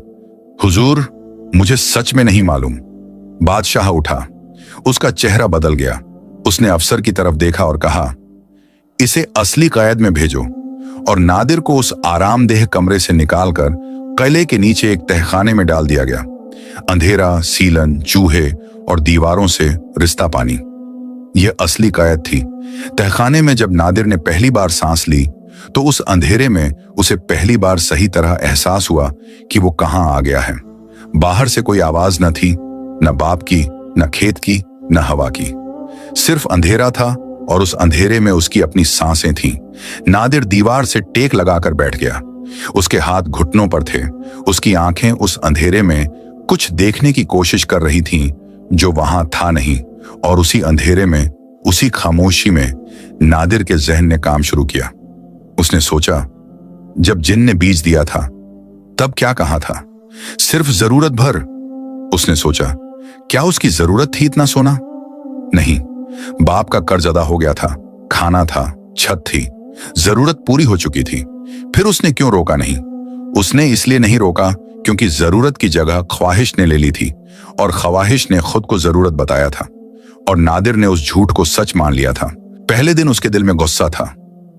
हुजूर, मुझे सच में नहीं मालूम। बादशाह उठा। उसका चेहरा बदल गया। उसने अफसर की तरफ देखा और कहा, इसे असली कैद में भेजो। और नादिर को उस आरामदेह कमरे से निकालकर किले के नीचे एक तहखाने में डाल दिया गया। अंधेरा, सीलन, चूहे और दीवारों से रिश्ता पानी, यह असली कैद थी। तहखाने में जब नादिर ने पहली बार सांस ली तो उस अंधेरे में उसे पहली बार सही तरह एहसास हुआ कि वो कहां आ गया है। बाहर से कोई आवाज न थी, न बाप की, न खेत की, न हवा की। सिर्फ अंधेरा था और उस अंधेरे में उसकी अपनी सांसें थीं। नादिर दीवार से टेक लगाकर बैठ गया। उसके हाथ घुटनों पर थे। उसकी आंखें उस अंधेरे में कुछ देखने की कोशिश कर रही थीं जो वहां था नहीं। और उसी अंधेरे में, उसी खामोशी में नादिर के जहन ने काम शुरू किया। उसने सोचा, जब जिन ने बीज दिया था तब क्या कहा था? सिर्फ जरूरत भर। उसने सोचा, क्या उसकी जरूरत थी इतना सोना? नहीं, बाप का कर्ज अदा हो गया था, खाना था, छत थी, जरूरत पूरी हो चुकी थी। फिर उसने क्यों रोका नहीं? उसने इसलिए नहीं रोका क्योंकि जरूरत की जगह ख्वाहिश ने ले ली थी और ख्वाहिश ने खुद को जरूरत बताया था और नादिर ने उस झूठ को सच मान लिया था। पहले दिन उसके दिल में गुस्सा था,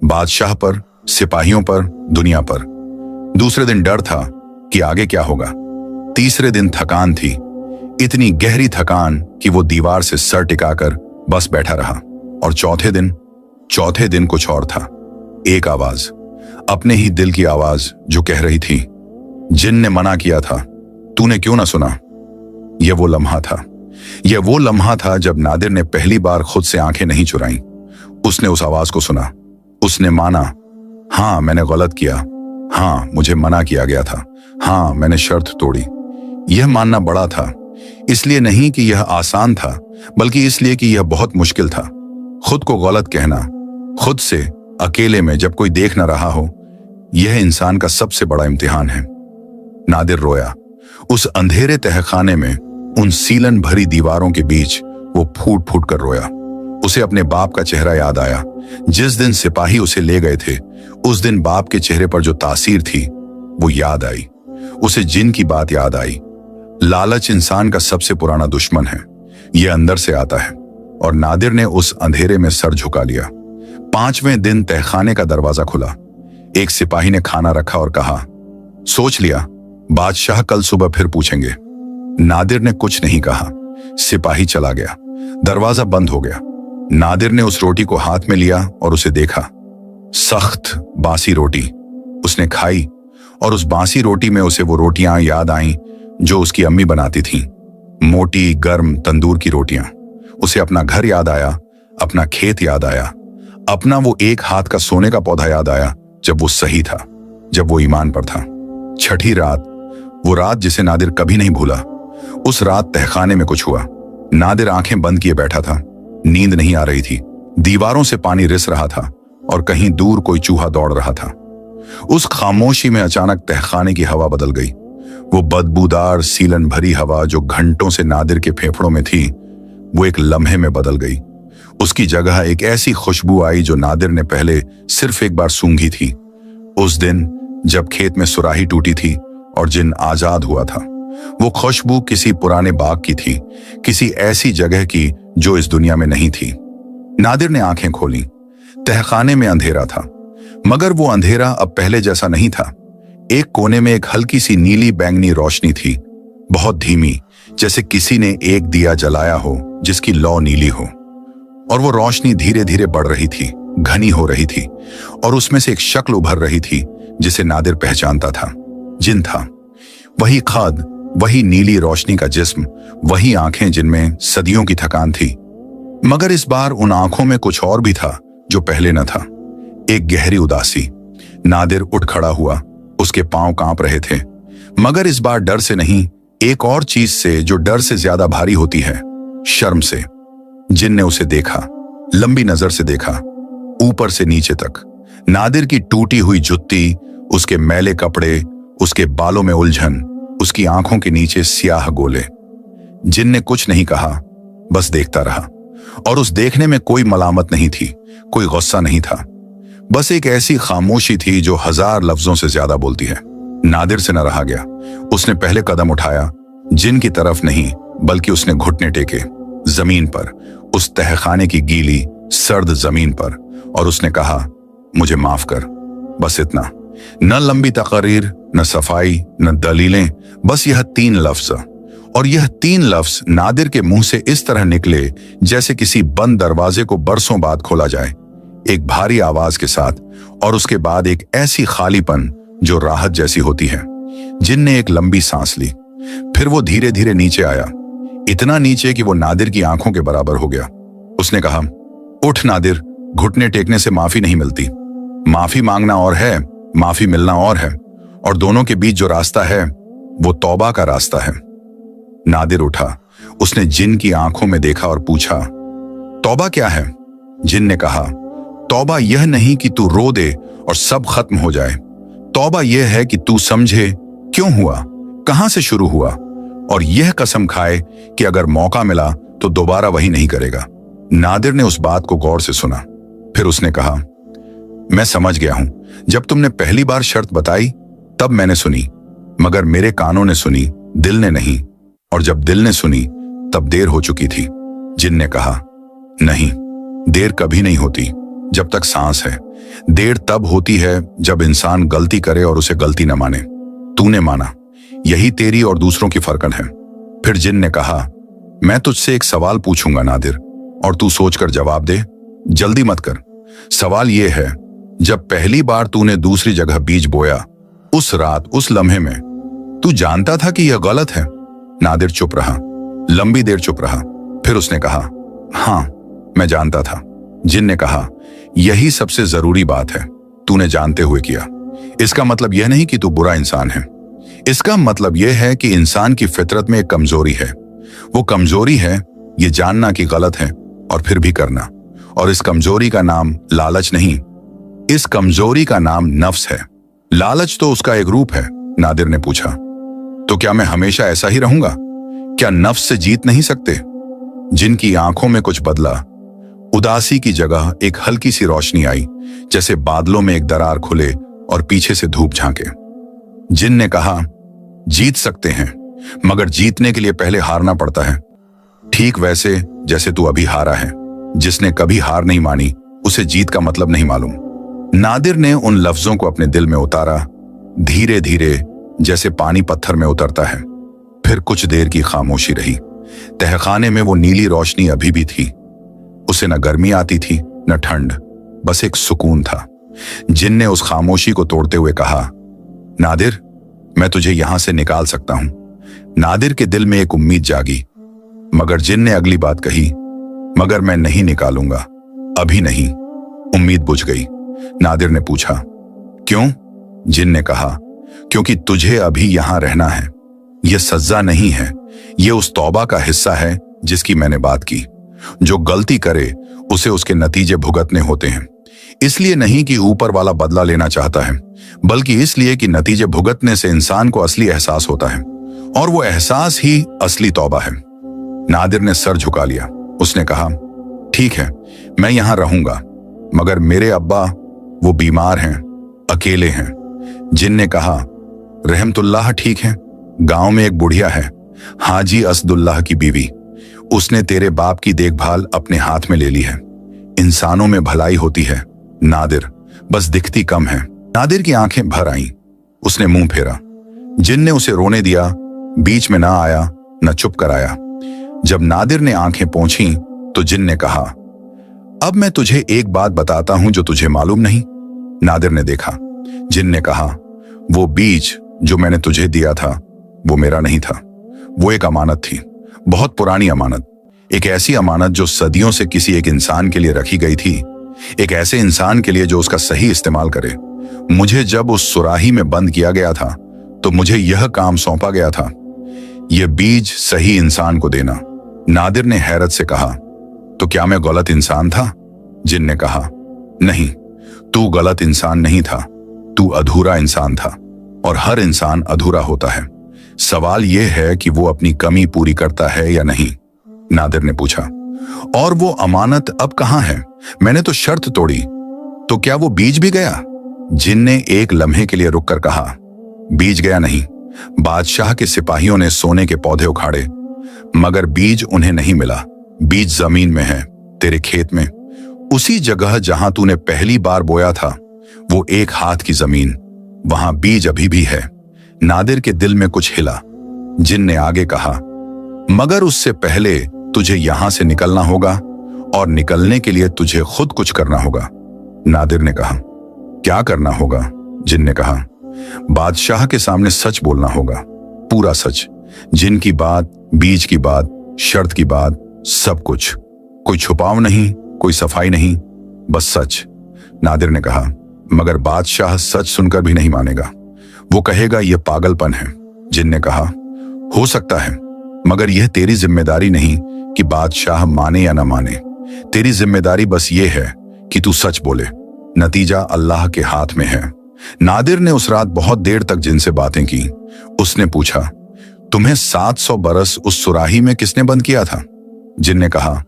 बादशाह पर, सिपाहियों पर, दुनिया पर। दूसरे दिन डर था कि आगे क्या होगा। तीसरे दिन थकान थी, इतनी गहरी थकान कि वो दीवार से सर टिकाकर बस बैठा रहा। और चौथे दिन कुछ और था। एक आवाज, अपने ही दिल की आवाज जो कह रही थी, जिन ने मना किया था, तूने क्यों ना सुना। यह वो लम्हा था जब नादिर ने पहली बार खुद से आंखें नहीं चुराई। उसने उस आवाज को सुना, उसने माना, हाँ मैंने गलत किया, हाँ मुझे मना किया गया था, हाँ मैंने शर्त तोड़ी। यह मानना बड़ा था, इसलिए नहीं कि यह आसान था, बल्कि इसलिए कि यह बहुत मुश्किल था। खुद को गलत कहना, खुद से अकेले में जब कोई देख न रहा हो, यह इंसान का सबसे बड़ा इम्तिहान है। नादिर रोया। उस अंधेरे तहखाने में, उन सीलन भरी दीवारों के बीच वो फूट फूट कर रोया। उसे अपने बाप का चेहरा याद आया। जिस दिन सिपाही उसे ले गए थे, उस दिन बाप के चेहरे पर जो तासीर थी वो याद आई। उसे जिन की बात याद आई। लालच इंसान का सबसे पुराना दुश्मन है, यह अंदर से आता है। और नादिर ने उस अंधेरे में सर झुका लिया। 5वें दिन तहखाने का दरवाजा खुला। एक सिपाही ने खाना रखा और कहा, सोच लिया, बादशाह कल सुबह फिर पूछेंगे। नादिर ने कुछ नहीं कहा। सिपाही चला गया। दरवाजा बंद हो गया। नादिर ने उस रोटी को हाथ में लिया और उसे देखा। सख्त बासी रोटी। उसने खाई और उस बासी रोटी में उसे वो रोटियां याद आईं जो उसकी अम्मी बनाती थीं। मोटी गर्म तंदूर की रोटियां। उसे अपना घर याद आया, अपना खेत याद आया, अपना वो एक हाथ का सोने का पौधा याद आया जब वो सही था, जब वो ईमान पर था। छठी रात, वो रात जिसे नादिर कभी नहीं भूला। उस रात तहखाने में कुछ हुआ। नादिर आंखें बंद किए बैठा था। नींद नहीं आ रही थी। दीवारों से पानी रिस रहा था और कहीं दूर कोई चूहा दौड़ रहा था। उस खामोशी में अचानक तहखाने की हवा बदल गई। वो बदबूदार सीलन भरी हवा जो घंटों से नादिर के फेफड़ों में थी, वो एक लम्हे में बदल गई। उसकी जगह एक ऐसी खुशबू आई जो नादिर ने पहले सिर्फ एक बार सूंघी थी, उस दिन जब खेत में सुराही टूटी थी और जिन आजाद हुआ था। वो खुशबू किसी पुराने बाग की थी, किसी ऐसी जगह की जो इस दुनिया में नहीं थी। नादिर ने आंखें खोली। तहखाने में अंधेरा था, मगर वो अंधेरा अब पहले जैसा नहीं था। एक कोने में एक हल्की सी नीली बैंगनी रोशनी थी, बहुत धीमी, जैसे किसी ने एक दिया जलाया हो जिसकी लौ नीली हो। और वो रोशनी धीरे धीरे बढ़ रही थी, घनी हो रही थी, और उसमें से एक शक्ल उभर रही थी जिसे नादिर पहचानता था। जिन था, वही खाद, वही नीली रोशनी का जिस्म, वही आंखें जिनमें सदियों की थकान थी। मगर इस बार उन आंखों में कुछ और भी था जो पहले न था। एक गहरी उदासी। नादिर उठ खड़ा हुआ। उसके पांव कांप रहे थे, मगर इस बार डर से नहीं, एक और चीज से जो डर से ज्यादा भारी होती है, शर्म से। जिन ने उसे देखा, लंबी नजर से देखा, ऊपर से नीचे तक। नादिर की टूटी हुई जुत्ती, उसके मैले कपड़े, उसके बालों में उलझन, उसकी आंखों के नीचे स्याह गोले। जिन ने कुछ नहीं कहा, बस देखता रहा। और उस देखने में कोई मलामत नहीं थी, कोई गुस्सा नहीं था, बस एक ऐसी खामोशी थी जो 1000 लफ्जों से ज्यादा बोलती है। नादिर से न रहा गया। उसने पहले कदम उठाया, जिन की तरफ नहीं, बल्कि उसने घुटने टेके जमीन पर, उस तहखाने की गीली सर्द जमीन पर, और उसने कहा, मुझे माफ कर। बस इतना। न लंबी तकरीर, न सफाई, न दलीलें, बस यह 3 लफ्ज। और यह 3 लफ्ज नादिर के मुंह से इस तरह निकले जैसे किसी बंद दरवाजे को बरसों बाद खोला जाए, एक भारी आवाज के साथ, और उसके बाद एक ऐसी खालीपन जो राहत जैसी होती है। जिन ने एक लंबी सांस ली। फिर वो धीरे धीरे नीचे आया, इतना नीचे कि वो नादिर की आंखों के बराबर हो गया। उसने कहा, उठ नादिर, घुटने टेकने से माफी नहीं मिलती। माफी मांगना और है, माफी मिलना और है, और दोनों के बीच जो रास्ता है वो तौबा का रास्ता है। नादिर उठा। उसने जिन की आंखों में देखा और पूछा, तौबा क्या है? जिन ने कहा, तौबा यह नहीं कि तू रो दे और सब खत्म हो जाए। तौबा यह है कि तू समझे क्यों हुआ, कहां से शुरू हुआ, और यह कसम खाए कि अगर मौका मिला तो दोबारा वही नहीं करेगा। नादिर ने उस बात को गौर से सुना। फिर उसने कहा, मैं समझ गया हूं। जब तुमने पहली बार शर्त बताई तब मैंने सुनी, मगर मेरे कानों ने सुनी, दिल ने नहीं, और जब दिल ने सुनी तब देर हो चुकी थी। जिन ने कहा, नहीं, देर कभी नहीं होती जब तक सांस है। देर तब होती है जब इंसान गलती करे और उसे गलती न माने। तूने माना, यही तेरी और दूसरों की फर्क है। फिर जिन ने कहा, मैं तुझसे एक सवाल पूछूंगा नादिर, और तू सोचकर जवाब दे, जल्दी मत कर। सवाल यह है, जब पहली बार तूने दूसरी जगह बीज बोया, उस रात, उस लम्हे में तू जानता था कि यह गलत है? नादिर चुप रहा, लंबी देर चुप रहा। फिर उसने कहा, हां, मैं जानता था। जिन ने कहा, यही सबसे जरूरी बात है, तूने जानते हुए किया। इसका मतलब यह नहीं कि तू बुरा इंसान है। इसका मतलब यह है कि इंसान की फितरत में एक कमजोरी है। वो कमजोरी है ये जानना कि गलत है और फिर भी करना। और इस कमजोरी का नाम लालच नहीं, इस कमजोरी का नाम नफ्स है। लालच तो उसका एक रूप है। नादिर ने पूछा, तो क्या मैं हमेशा ऐसा ही रहूंगा? क्या नफ्स से जीत नहीं सकते? जिनकी आंखों में कुछ बदला। उदासी की जगह एक हल्की सी रोशनी आई, जैसे बादलों में एक दरार खुले और पीछे से धूप झांके। जिन ने कहा, जीत सकते हैं, मगर जीतने के लिए पहले हारना पड़ता है। ठीक वैसे जैसे तू अभी हारा है। जिसने कभी हार नहीं मानी उसे जीत का मतलब नहीं मालूम। नादिर ने उन लफ्जों को अपने दिल में उतारा, धीरे धीरे, जैसे पानी पत्थर में उतरता है। फिर कुछ देर की खामोशी रही। तहखाने में वो नीली रोशनी अभी भी थी। उसे न गर्मी आती थी न ठंड, बस एक सुकून था। जिन ने उस खामोशी को तोड़ते हुए कहा, नादिर, मैं तुझे यहां से निकाल सकता हूं। नादिर के दिल में एक उम्मीद जागी, मगर जिन ने अगली बात कही, मगर मैं नहीं निकालूंगा, अभी नहीं। उम्मीद बुझ गई। नादिर ने पूछा, क्यों? जिन ने कहा, क्योंकि तुझे अभी यहां रहना है। यह सज्जा नहीं है, यह उस तौबा का हिस्सा है जिसकी मैंने बात की। जो गलती करे उसे उसके नतीजे भुगतने होते हैं। इसलिए नहीं कि ऊपर वाला बदला लेना चाहता है, बल्कि इसलिए कि नतीजे भुगतने से इंसान को असली एहसास होता है, और वो एहसास ही असली तौबा है। नादिर ने सर झुका लिया। उसने कहा, ठीक है, मैं यहां रहूंगा, मगर मेरे अब्बा, वो बीमार हैं, अकेले हैं। जिन ने कहा, रहमतुल्लाह ठीक है, गांव में एक बुढ़िया है, हाजी असदुल्लाह की बीवी। उसने तेरे बाप की देखभाल अपने हाथ में ले ली है। इंसानों में भलाई होती है नादिर, बस दिखती कम है। नादिर की आंखें भर आईं। उसने मुंह फेरा। जिन ने उसे रोने दिया, बीच में ना आया न चुप कराया। जब नादिर ने आंखें पोंछी तो जिन ने कहा, अब मैं तुझे एक बात बताता हूं जो तुझे मालूम नहीं। नादिर ने देखा। जिन ने कहा, वो बीज जो मैंने तुझे दिया था वो मेरा नहीं था, वो एक अमानत थी, बहुत पुरानी अमानत। एक ऐसी अमानत जो सदियों से किसी एक इंसान के लिए रखी गई थी, एक ऐसे इंसान के लिए जो उसका सही इस्तेमाल करे। मुझे जब उस सुराही में बंद किया गया था तो मुझे यह काम सौंपा गया था, यह बीज सही इंसान को देना। नादिर ने हैरत से कहा, तो क्या मैं गलत इंसान था? जिन ने कहा, नहीं, तू गलत इंसान नहीं था, तू अधूरा इंसान था, और हर इंसान अधूरा होता है। सवाल यह है कि वो अपनी कमी पूरी करता है या नहीं। नादिर ने पूछा, और वो अमानत अब कहां है? मैंने तो शर्त तोड़ी, तो क्या वो बीज भी गया? जिन ने एक लम्हे के लिए रुककर कहा, बीज गया नहीं। बादशाह के सिपाहियों ने सोने के पौधे उखाड़े, मगर बीज उन्हें नहीं मिला। बीज जमीन में है, तेरे खेत में, उसी जगह जहां तूने पहली बार बोया था, वो एक हाथ की जमीन, वहां बीज अभी भी है। नादिर के दिल में कुछ हिला। जिन ने आगे कहा, मगर उससे पहले तुझे यहां से निकलना होगा, और निकलने के लिए तुझे खुद कुछ करना होगा। नादिर ने कहा, क्या करना होगा? जिन ने कहा, बादशाह के सामने सच बोलना होगा, पूरा सच। जिन की बात, बीज की बात, शर्त की बात, सब कुछ। कोई छुपाव नहीं, कोई सफाई नहीं, बस सच। नादिर ने कहा, मगर बादशाह सच सुनकर भी नहीं मानेगा, वो कहेगा यह पागलपन है। जिन ने कहा, हो सकता है, मगर यह तेरी जिम्मेदारी नहीं कि बादशाह माने या ना माने। तेरी जिम्मेदारी बस ये है कि तू सच बोले। नतीजा अल्लाह के हाथ में है। नादिर ने उस रात बहुत देर तक जिन से बातें की। उसने पूछा, तुम्हें 700 बरस उस सुराही में किसने बंद किया था? जिन ने कहा,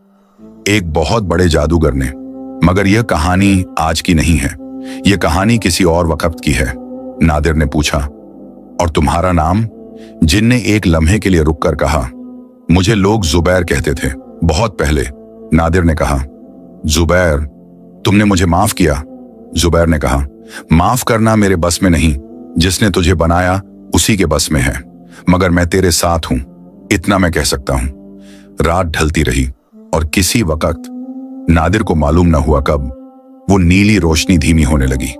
एक बहुत बड़े जादूगर ने, मगर यह कहानी आज की नहीं है, यह कहानी किसी और वक्त की है। नादिर ने पूछा, और तुम्हारा नाम? जिन ने एक लम्हे के लिए रुककर कहा, मुझे लोग जुबैर कहते थे, बहुत पहले। नादिर ने कहा, जुबैर, तुमने मुझे माफ किया? जुबैर ने कहा, माफ करना मेरे बस में नहीं, जिसने तुझे बनाया उसी के बस में है, मगर मैं तेरे साथ हूं, इतना मैं कह सकता हूं। रात ढलती रही और किसी वक्त, नादिर को मालूम न हुआ कब, वो नीली रोशनी धीमी होने लगी।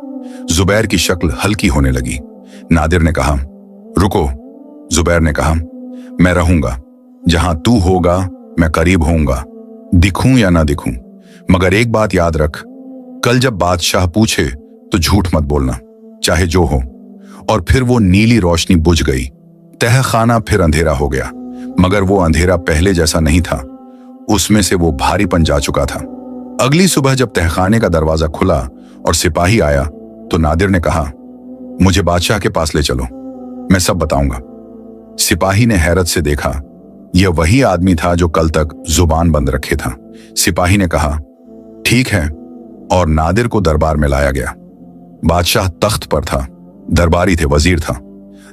जुबैर की शक्ल हल्की होने लगी। नादिर ने कहा, रुको। जुबैर ने कहा, मैं रहूंगा, जहां तू होगा मैं करीब होऊंगा, दिखूं या ना दिखूं, मगर एक बात याद रख, कल जब बादशाह पूछे तो झूठ मत बोलना, चाहे जो हो। और फिर वो नीली रोशनी बुझ गई। तहखाना फिर अंधेरा हो गया, मगर वो अंधेरा पहले जैसा नहीं था, उसमें से वो भारीपन जा चुका था। अगली सुबह जब तहखाने का दरवाजा खुला और सिपाही आया तो नादिर ने कहा, मुझे बादशाह के पास ले चलो, मैं सब बताऊंगा। सिपाही ने हैरत से देखा, यह वही आदमी था जो कल तक जुबान बंद रखे था। सिपाही ने कहा, ठीक है, और नादिर को दरबार में लाया गया। बादशाह तख्त पर था, दरबारी थे, वजीर था।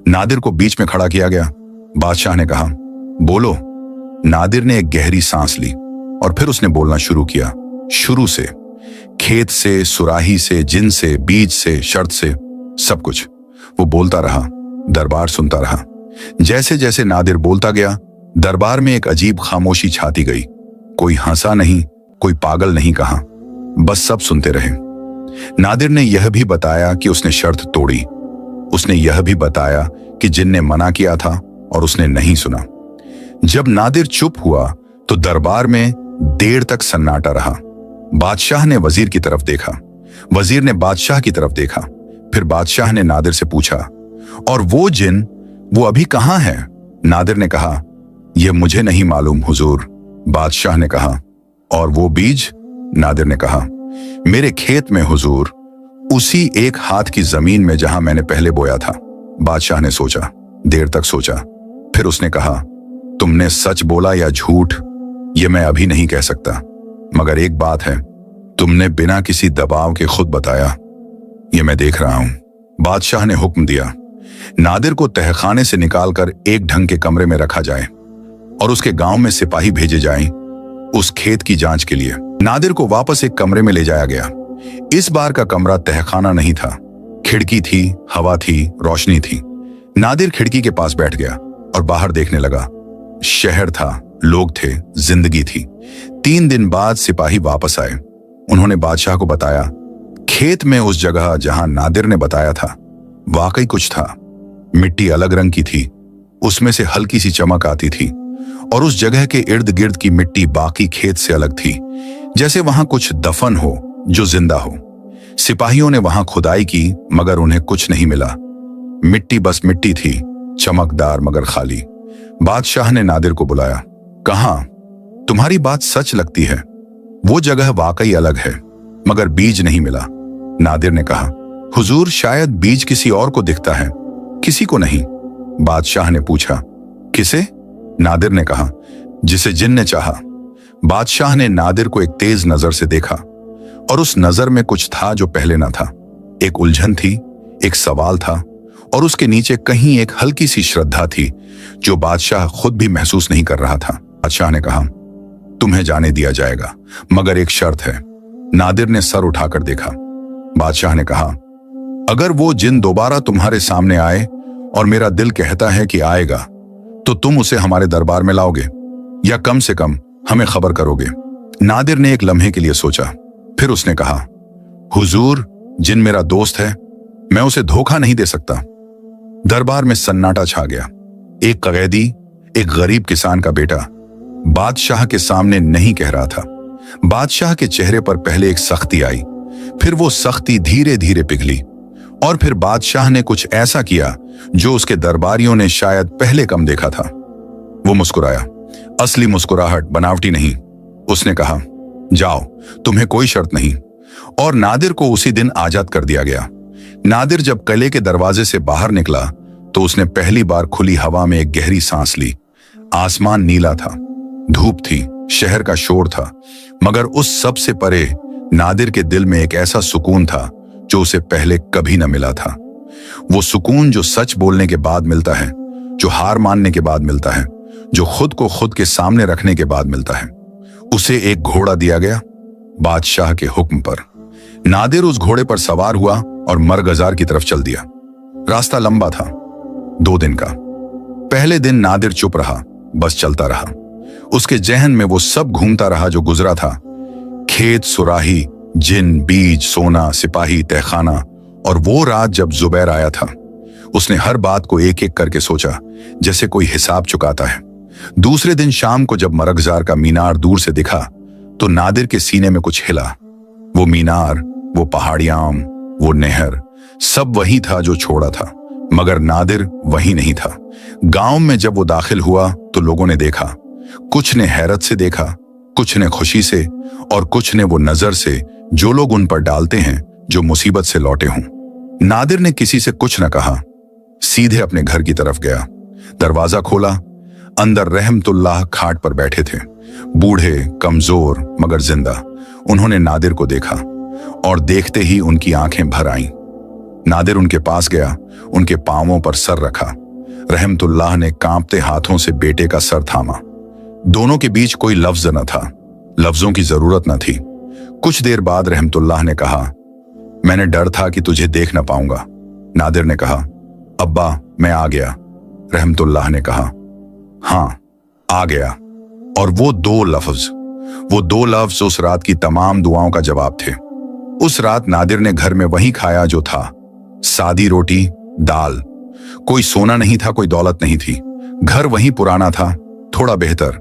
नादिर को बीच में खड़ा किया गया। बादशाह ने कहा, बोलो। नादिर ने एक गहरी सांस ली और फिर उसने बोलना शुरू किया, शुरू से, खेत से, सुराही से, जिन से, बीज से, शर्त से, सब कुछ। वो बोलता रहा, दरबार सुनता रहा। जैसे जैसे नादिर बोलता गया, दरबार में एक अजीब खामोशी छाती गई। कोई हंसा नहीं, कोई पागल नहीं कहा, बस सब सुनते रहे। नादिर ने यह भी बताया कि उसने शर्त तोड़ी। उसने यह भी बताया कि जिन ने मना किया था और उसने नहीं सुना। जब नादिर चुप हुआ तो दरबार में देर तक सन्नाटा रहा। बादशाह ने वजीर की तरफ देखा, वजीर ने बादशाह की तरफ देखा, फिर बादशाह ने नादिर से पूछा, और वो जिन, वो अभी कहां है? नादिर ने कहा, यह मुझे नहीं मालूम हुजूर। बादशाह ने कहा, और वो बीज? नादिर ने कहा, मेरे खेत में हुजूर, उसी एक हाथ की जमीन में जहां मैंने पहले बोया था। बादशाह ने सोचा, देर तक सोचा, फिर उसने कहा, तुमने सच बोला या झूठ, यह मैं अभी नहीं कह सकता, मगर एक बात है, तुमने बिना किसी दबाव के खुद बताया, यह मैं देख रहा हूं। बादशाह ने हुक्म दिया, नादिर को तहखाने से निकालकर एक ढंग के कमरे में रखा जाए और उसके गांव में सिपाही भेजे जाएं उस खेत की जांच के लिए। नादिर को वापस एक कमरे में ले जाया गया। इस बार का कमरा तहखाना नहीं था, खिड़की थी, हवा थी, रोशनी थी। नादिर खिड़की के पास बैठ गया और बाहर देखने लगा। शहर था, लोग थे, जिंदगी थी। 3 दिन बाद सिपाही वापस आए। उन्होंने बादशाह को बताया, खेत में उस जगह जहां नादिर ने बताया था, वाकई कुछ था। मिट्टी अलग रंग की थी, उसमें से हल्की सी चमक आती थी, और उस जगह के इर्द गिर्द की मिट्टी बाकी खेत से अलग थी, जैसे वहां कुछ दफन हो जो जिंदा हो। सिपाहियों ने वहां खुदाई की, मगर उन्हें कुछ नहीं मिला। मिट्टी बस मिट्टी थी, चमकदार मगर खाली। बादशाह ने नादिर को बुलाया, कहा, तुम्हारी बात सच लगती है, वो जगह वाकई अलग है, मगर बीज नहीं मिला। नादिर ने कहा, हुजूर, शायद बीज किसी और को दिखता है, किसी को नहीं। बादशाह ने पूछा, किसे? नादिर ने कहा, जिसे जिन ने चाहा। बादशाह ने नादिर को एक तेज नजर से देखा, और उस नजर में कुछ था जो पहले न था। एक उलझन थी, एक सवाल था, और उसके नीचे कहीं एक हल्की सी श्रद्धा थी जो बादशाह खुद भी महसूस नहीं कर रहा था। बादशाह ने कहा, तुम्हें जाने दिया जाएगा, मगर एक शर्त है। नादिर ने सर उठाकर देखा। बादशाह ने कहा, अगर वो जिन दोबारा तुम्हारे सामने आए और मेरा दिल कहता है कि आएगा, तो तुम उसे हमारे दरबार में लाओगे, या कम से कम हमें खबर करोगे। नादिर ने एक लम्हे के लिए सोचा, फिर उसने कहा, हुजूर, जिन मेरा दोस्त है, मैं उसे धोखा नहीं दे सकता। दरबार में सन्नाटा छा गया। एक कैदी, एक गरीब किसान का बेटा, बादशाह के सामने नहीं कह रहा था। बादशाह के चेहरे पर पहले एक सख्ती आई, फिर वो सख्ती धीरे धीरे पिघली, और फिर बादशाह ने कुछ ऐसा किया जो उसके दरबारियों ने शायद पहले कम देखा था। वो मुस्कुराया, असली मुस्कुराहट, बनावटी नहीं। उसने कहा, जाओ, तुम्हें कोई शर्त नहीं। और नादिर को उसी दिन आजाद कर दिया गया। नादिर जब किले के दरवाजे से बाहर निकला तो उसने पहली बार खुली हवा में एक गहरी सांस ली। आसमान नीला था, धूप थी, शहर का शोर था, मगर उस सब से परे नादिर के दिल में एक ऐसा सुकून था जो उसे पहले कभी न मिला था। वो सुकून जो सच बोलने के बाद मिलता है, जो हार मानने के बाद मिलता है, जो खुद को खुद के सामने रखने के बाद मिलता है। उसे एक घोड़ा दिया गया बादशाह के हुक्म पर। नादिर उस घोड़े पर सवार हुआ और मरगजार की तरफ चल दिया। रास्ता लंबा था, 2 दिन का। पहले दिन नादिर चुप रहा, बस चलता रहा। उसके जहन में वो सब घूमता रहा जो गुजरा था। खेत, सुराही, जिन, बीज, सोना, सिपाही, तहखाना। और वो रात जब जुबैर आया था, उसने हर बात को एक एक करके सोचा, जैसे कोई हिसाब चुकाता है। दूसरे दिन शाम को जब मरगजार का मीनार दूर से दिखा तो नादिर के सीने में कुछ हिला। वो मीनार, वो पहाड़ियां, वो नहर, सब वही था जो छोड़ा था, मगर नादिर वही नहीं था। गांव में जब वो दाखिल हुआ तो लोगों ने देखा, कुछ ने हैरत से देखा, कुछ ने खुशी से, और कुछ ने वो नजर से जो लोग उन पर डालते हैं जो मुसीबत से लौटे हों। नादिर ने किसी से कुछ न कहा, सीधे अपने घर की तरफ गया। दरवाजा खोला, अंदर रहमतुल्लाह खाट पर बैठे थे, बूढ़े, कमजोर मगर जिंदा। उन्होंने नादिर को देखा और देखते ही उनकी आंखें भर आईं। नादिर उनके पास गया, उनके पांवों पर सर रखा। रहमतुल्लाह ने कांपते हाथों से बेटे का सर थामा। दोनों के बीच कोई लफ्ज न था, लफ्जों की जरूरत न थी। कुछ देर बाद रहमतुल्लाह ने कहा, मैंने डर था कि तुझे देख न पाऊंगा। नादिर ने कहा, अब्बा मैं आ गया। रहमतुल्लाह ने कहा, हाँ आ गया। और वो दो लफ्ज उस रात की तमाम दुआओं का जवाब थे। उस रात नादिर ने घर में वही खाया जो था, सादी रोटी, दाल। कोई सोना नहीं था, कोई दौलत नहीं थी। घर वही पुराना था, थोड़ा बेहतर।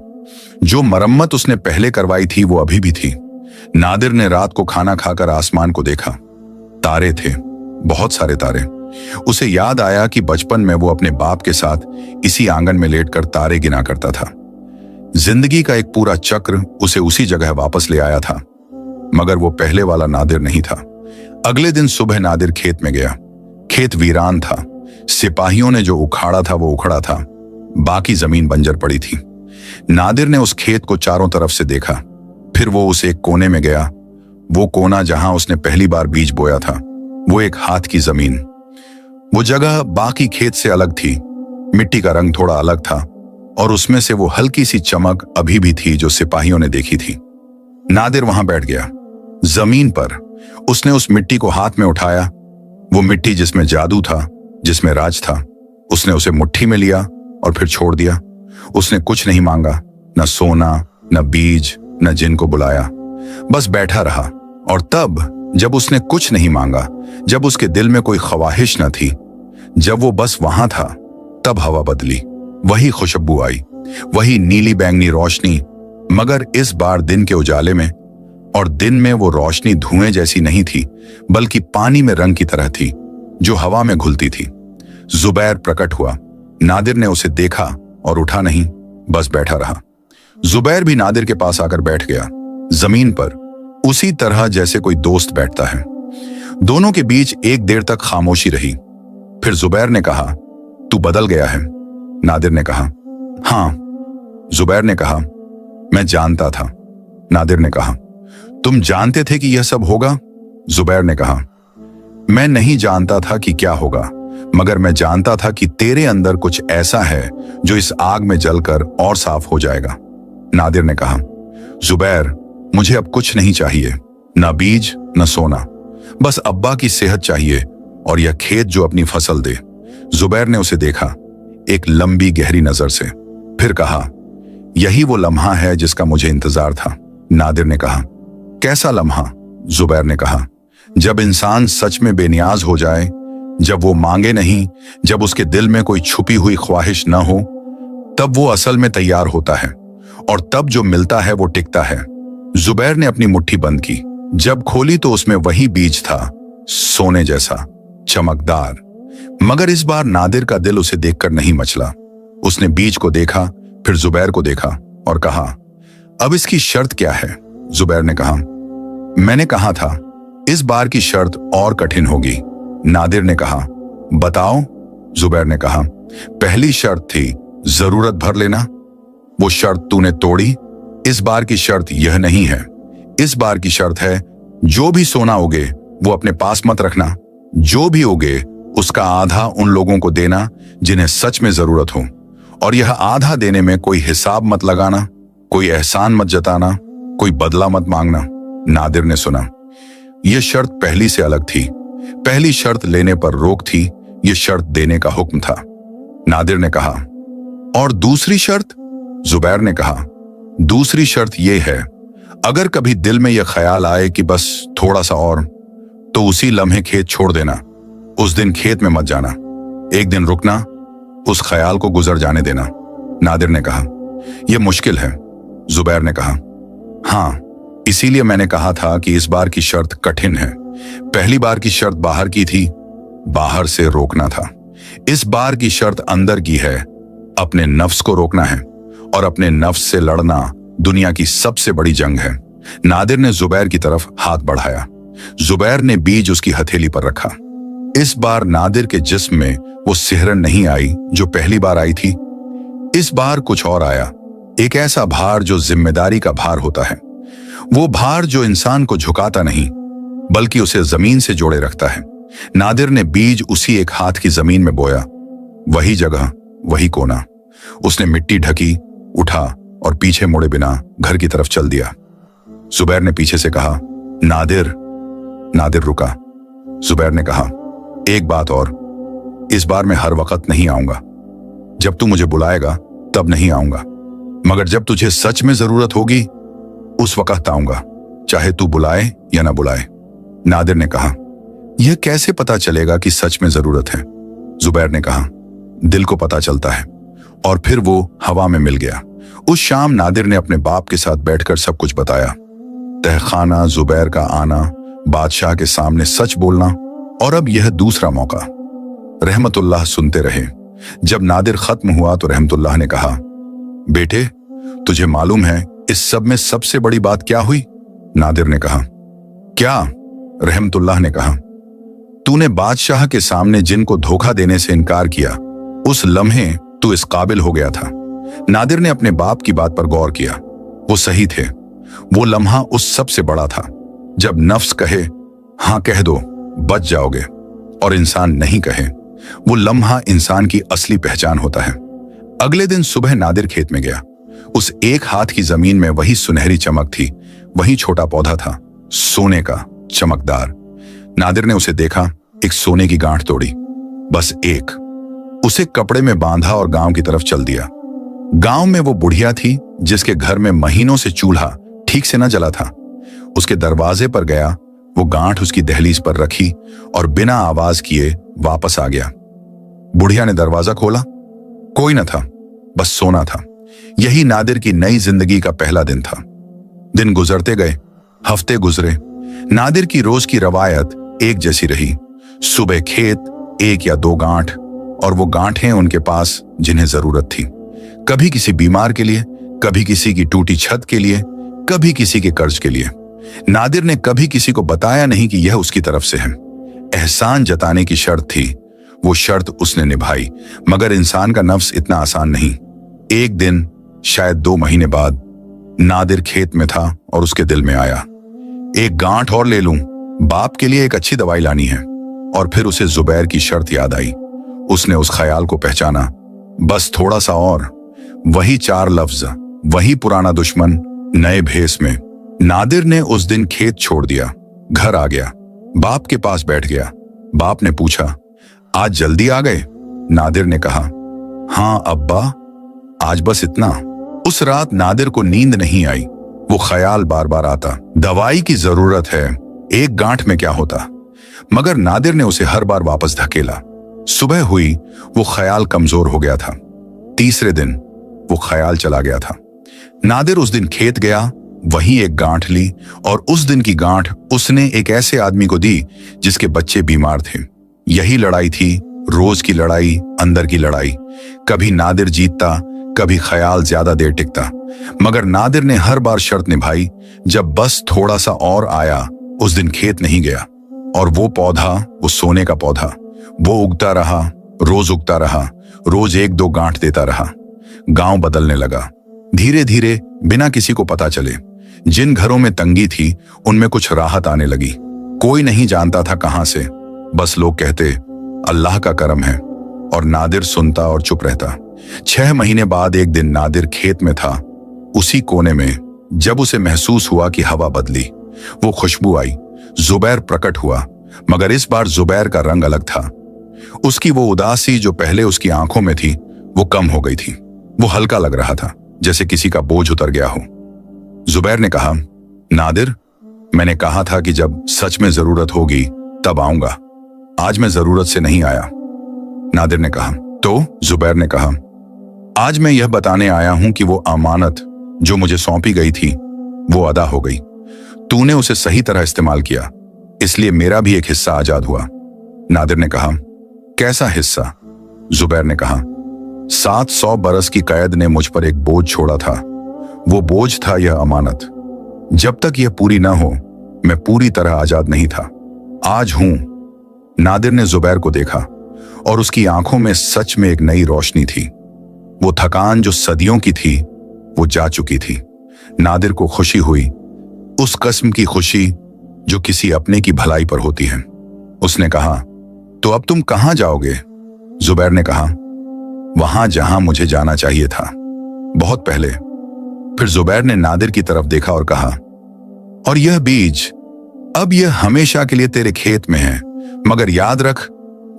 जो मरम्मत उसने पहले करवाई थी वो अभी भी थी। नादिर ने रात को खाना खाकर आसमान को देखा। तारे थे, बहुत सारे तारे। उसे याद आया कि बचपन में वो अपने बाप के साथ इसी आंगन में लेटकर तारे गिना करता था। जिंदगी का एक पूरा चक्र उसे उसी जगह वापस ले आया था, मगर वो पहले वाला नादिर नहीं था। अगले दिन सुबह नादिर खेत में गया। खेत वीरान था, सिपाहियों ने जो उखाड़ा था वो उखड़ा था, बाकी जमीन बंजर पड़ी थी। नादिर ने उस खेत को चारों तरफ से देखा। फिर वो उस एक कोने में गया, वो कोना जहां उसने पहली बार बीज बोया था, वो एक हाथ की जमीन। वो जगह बाकी खेत से अलग थी, मिट्टी का रंग थोड़ा अलग था, और उसमें से वो हल्की सी चमक अभी भी थी जो सिपाहियों ने देखी थी। नादिर वहां बैठ गया, जमीन पर। उसने उस मिट्टी को हाथ में उठाया, वो मिट्टी जिसमें जादू था, जिसमें राज था। उसने उसे मुट्ठी में लिया और फिर छोड़ दिया। उसने कुछ नहीं मांगा, न सोना, न बीज, न जिन को बुलाया, बस बैठा रहा। और तब जब उसने कुछ नहीं मांगा, जब उसके दिल में कोई ख्वाहिश न थी, जब वो बस वहां था, तब हवा बदली। वही खुशबू आई, वही नीली बैंगनी रोशनी, मगर इस बार दिन के उजाले में। और दिन में वो रोशनी धुएं जैसी नहीं थी, बल्कि पानी में रंग की तरह थी, जो हवा में घुलती थी। जुबैर प्रकट हुआ। नादिर ने उसे देखा और उठा नहीं, बस बैठा रहा। जुबैर भी नादिर के पास आकर बैठ गया, जमीन पर, उसी तरह जैसे कोई दोस्त बैठता है। दोनों के बीच एक देर तक खामोशी रही। फिर जुबैर ने कहा, तू बदल गया है। नादिर ने कहा, हाँ। जुबैर ने कहा, मैं जानता था। नादिर ने कहा, तुम जानते थे कि यह सब होगा? जुबैर ने कहा, मैं नहीं जानता था कि क्या होगा, मगर मैं जानता था कि तेरे अंदर कुछ ऐसा है जो इस आग में जलकर और साफ हो जाएगा। नादिर ने कहा, जुबैर, मुझे अब कुछ नहीं चाहिए, न बीज न सोना, बस अब्बा की सेहत चाहिए और यह खेत जो अपनी फसल दे। जुबैर ने उसे देखा, एक लंबी गहरी नजर से, फिर कहा, यही वो लम्हा है जिसका मुझे इंतजार था। नादिर ने कहा, कैसा लम्हा? जुबैर ने कहा, जब इंसान सच में बेनियाज हो जाए, जब वो मांगे नहीं, जब उसके दिल में कोई छुपी हुई ख्वाहिश न हो, तब वो असल में तैयार होता है, और तब जो मिलता है वो टिकता है। जुबैर ने अपनी मुट्ठी बंद की। जब खोली तो उसमें वही बीज था, सोने जैसा, चमकदार। मगर इस बार नादिर का दिल उसे देखकर नहीं मचला। उसने बीज को देखा, फिर जुबैर को देखा और कहा, अब इसकी शर्त क्या है? जुबैर ने कहा, मैंने कहा था इस बार की शर्त और कठिन होगी। नादिर ने कहा, बताओ। जुबैर ने कहा, पहली शर्त थी जरूरत भर लेना, वो शर्त तूने तोड़ी। इस बार की शर्त यह नहीं है। इस बार की शर्त है, जो भी सोना उगे वो अपने पास मत रखना, जो भी उगे उसका आधा उन लोगों को देना जिन्हें सच में जरूरत हो, और यह आधा देने में कोई हिसाब मत लगाना, कोई एहसान मत जताना, कोई बदला मत मांगना। नादिर ने सुना। यह शर्त पहली से अलग थी। पहली शर्त लेने पर रोक थी, यह शर्त देने का हुक्म था। नादिर ने कहा, और दूसरी शर्त? जुबैर ने कहा, दूसरी शर्त यह है, अगर कभी दिल में यह ख्याल आए कि बस थोड़ा सा और, तो उसी लम्हे खेत छोड़ देना। उस दिन खेत में मत जाना, एक दिन रुकना, उस ख्याल को गुजर जाने देना। नादिर ने कहा, यह मुश्किल है। जुबैर ने कहा, हाँ, इसीलिए मैंने कहा था कि इस बार की शर्त कठिन है। पहली बार की शर्त बाहर की थी, बाहर से रोकना था। इस बार की शर्त अंदर की है, अपने नफ्स को रोकना है, और अपने नफ्स से लड़ना दुनिया की सबसे बड़ी जंग है। नादिर ने जुबैर की तरफ हाथ बढ़ाया। जुबैर ने बीज उसकी हथेली पर रखा। इस बार नादिर के जिस्म में वो सिहरन नहीं आई जो पहली बार आई थी। इस बार कुछ और आया, एक ऐसा भार जो जिम्मेदारी का भार होता है। वो भार जो इंसान को झुकाता नहीं, बल्कि उसे जमीन से जोड़े रखता है। नादिर ने बीज उसी एक हाथ की जमीन में बोया। वही जगह, वही कोना। उसने मिट्टी ढकी, उठा और पीछे मुड़े बिना घर की तरफ चल दिया। जुबैर ने पीछे से कहा, नादिर। नादिर रुका। जुबैर ने कहा, एक बात और, इस बार मैं हर वक्त नहीं आऊंगा। जब तू मुझे बुलाएगा तब नहीं आऊंगा, मगर जब तुझे सच में जरूरत होगी उस वक्त आऊंगा, चाहे तू बुलाए या ना बुलाए। नादिर ने कहा, यह कैसे पता चलेगा कि सच में जरूरत है? जुबैर ने कहा, दिल को पता चलता है। और फिर वो हवा में मिल गया। उस शाम नादिर ने अपने बाप के साथ बैठकर सब कुछ बताया। तहखाना, जुबैर का आना, बादशाह के सामने सच बोलना, और अब यह दूसरा मौका। रहमतुल्लाह सुनते रहे। जब नादिर खत्म हुआ तो रहमतुल्लाह ने कहा, बेटे, तुझे मालूम है इस सब में सबसे बड़ी बात क्या हुई? नादिर ने कहा, क्या? रहमतुल्लाह ने कहा, तूने बादशाह के सामने जिनको धोखा देने से इनकार किया, उस लम्हे तू इस काबिल हो गया था। नादिर ने अपने बाप की बात पर गौर किया। वो सही थे। वो लम्हा उस सबसे बड़ा था जब नफ्स कहे हां कह दो बच जाओगे, और इंसान नहीं कहे। वो लम्हा इंसान की असली पहचान होता है। अगले दिन सुबह नादिर खेत में गया। उस एक हाथ की जमीन में वही सुनहरी चमक थी, वही छोटा पौधा था, सोने का, चमकदार। नादिर ने उसे देखा, एक सोने की गांठ तोड़ी, बस एक। उसे कपड़े में बांधा और गांव की तरफ चल दिया। गांव में वो बुढ़िया थी जिसके घर में महीनों से चूल्हा ठीक से न जला था। उसके दरवाजे पर गया, वो गांठ उसकी दहलीज पर रखी और बिना आवाज किए वापस आ गया। बुढ़िया ने दरवाजा खोला, कोई न था, बस सोना था। यही नादिर की नई जिंदगी का पहला दिन था। दिन गुजरते गए, हफ्ते गुजरे। नादिर की रोज की रवायत एक जैसी रही। सुबह खेत, एक या दो गांठ, और वो गांठें उनके पास जिन्हें जरूरत थी। कभी किसी बीमार के लिए, कभी किसी की टूटी छत के लिए, कभी किसी के कर्ज के लिए। नादिर ने कभी किसी को बताया नहीं कि यह उसकी तरफ से है। एहसान जताने की शर्त थी, वो शर्त उसने निभाई, मगर इंसान का नफ्स इतना आसान नहीं। एक दिन, शायद 2 महीने बाद, नादिर खेत में था और उसके दिल में आया, एक गांठ और ले लूं, बाप के लिए एक अच्छी दवाई लानी है। और फिर उसे जुबैर की शर्त याद आई। उसने उस ख्याल को पहचाना, बस थोड़ा सा और। वही 4 लफ्ज, वही पुराना दुश्मन, नए भेस में। नादिर ने उस दिन खेत छोड़ दिया, घर आ गया, बाप के पास बैठ गया। बाप ने पूछा, आज जल्दी आ गए? नादिर ने कहा, हाँ अब्बा, आज बस इतना। उस रात नादिर को नींद नहीं आई। वो ख्याल बार बार आता, दवाई की जरूरत है, एक गांठ में क्या होता। मगर नादिर ने उसे हर बार वापस धकेला। सुबह हुई, वो ख्याल कमजोर हो गया था। तीसरे दिन वो ख्याल चला गया था। नादिर उस दिन खेत गया, वहीं एक गांठ ली, और उस दिन की गांठ उसने एक ऐसे आदमी को दी जिसके बच्चे बीमार थे। यही लड़ाई थी, रोज की लड़ाई, अंदर की लड़ाई। कभी नादिर जीतता, कभी ख्याल ज्यादा देर टिकता, मगर नादिर ने हर बार शर्त निभाई। जब बस थोड़ा सा और आया, उस दिन खेत नहीं गया। और वो पौधा, वो सोने का पौधा, वो उगता रहा, रोज उगता रहा, रोज 1-2 गांठ देता रहा। गांव बदलने लगा, धीरे धीरे, बिना किसी को पता चले। जिन घरों में तंगी थी, उनमें कुछ राहत आने लगी। कोई नहीं जानता था कहां से, बस लोग कहते, अल्लाह का करम है। और नादिर सुनता और चुप रहता। 6 महीने बाद एक दिन नादिर खेत में था, उसी कोने में, जब उसे महसूस हुआ कि हवा बदली, वो खुशबू आई, जुबैर प्रकट हुआ, मगर इस बार जुबैर का रंग अलग था। उसकी वो उदासी जो पहले उसकी आंखों में थी, वो कम हो गई थी। वो हल्का लग रहा था, जैसे किसी का बोझ उतर गया हो। जुबैर ने कहा, नादिर, मैंने कहा था कि जब सच में जरूरत होगी तब आऊंगा। आज मैं जरूरत से नहीं आया। नादिर ने कहा, तो? जुबैर ने कहा, आज मैं यह बताने आया हूं कि वो अमानत जो मुझे सौंपी गई थी वो अदा हो गई। तूने उसे सही तरह इस्तेमाल किया, इसलिए मेरा भी एक हिस्सा आजाद हुआ। नादिर ने कहा, कैसा हिस्सा? जुबैर ने कहा, 700 बरस की कैद ने मुझ पर एक बोझ छोड़ा था। वो बोझ था यह अमानत। जब तक यह पूरी ना हो मैं पूरी तरह आजाद नहीं था। आज हूं। नादिर ने जुबैर को देखा और उसकी आंखों में सच में एक नई रोशनी थी। वो थकान जो सदियों की थी वो जा चुकी थी। नादिर को खुशी हुई, उस किस्म की खुशी जो किसी अपने की भलाई पर होती है। उसने कहा, तो अब तुम कहां जाओगे? जुबैर ने कहा, वहां जहां मुझे जाना चाहिए था, बहुत पहले। फिर जुबैर ने नादिर की तरफ देखा और कहा, और यह बीज, अब यह हमेशा के लिए तेरे खेत में है, मगर याद रख,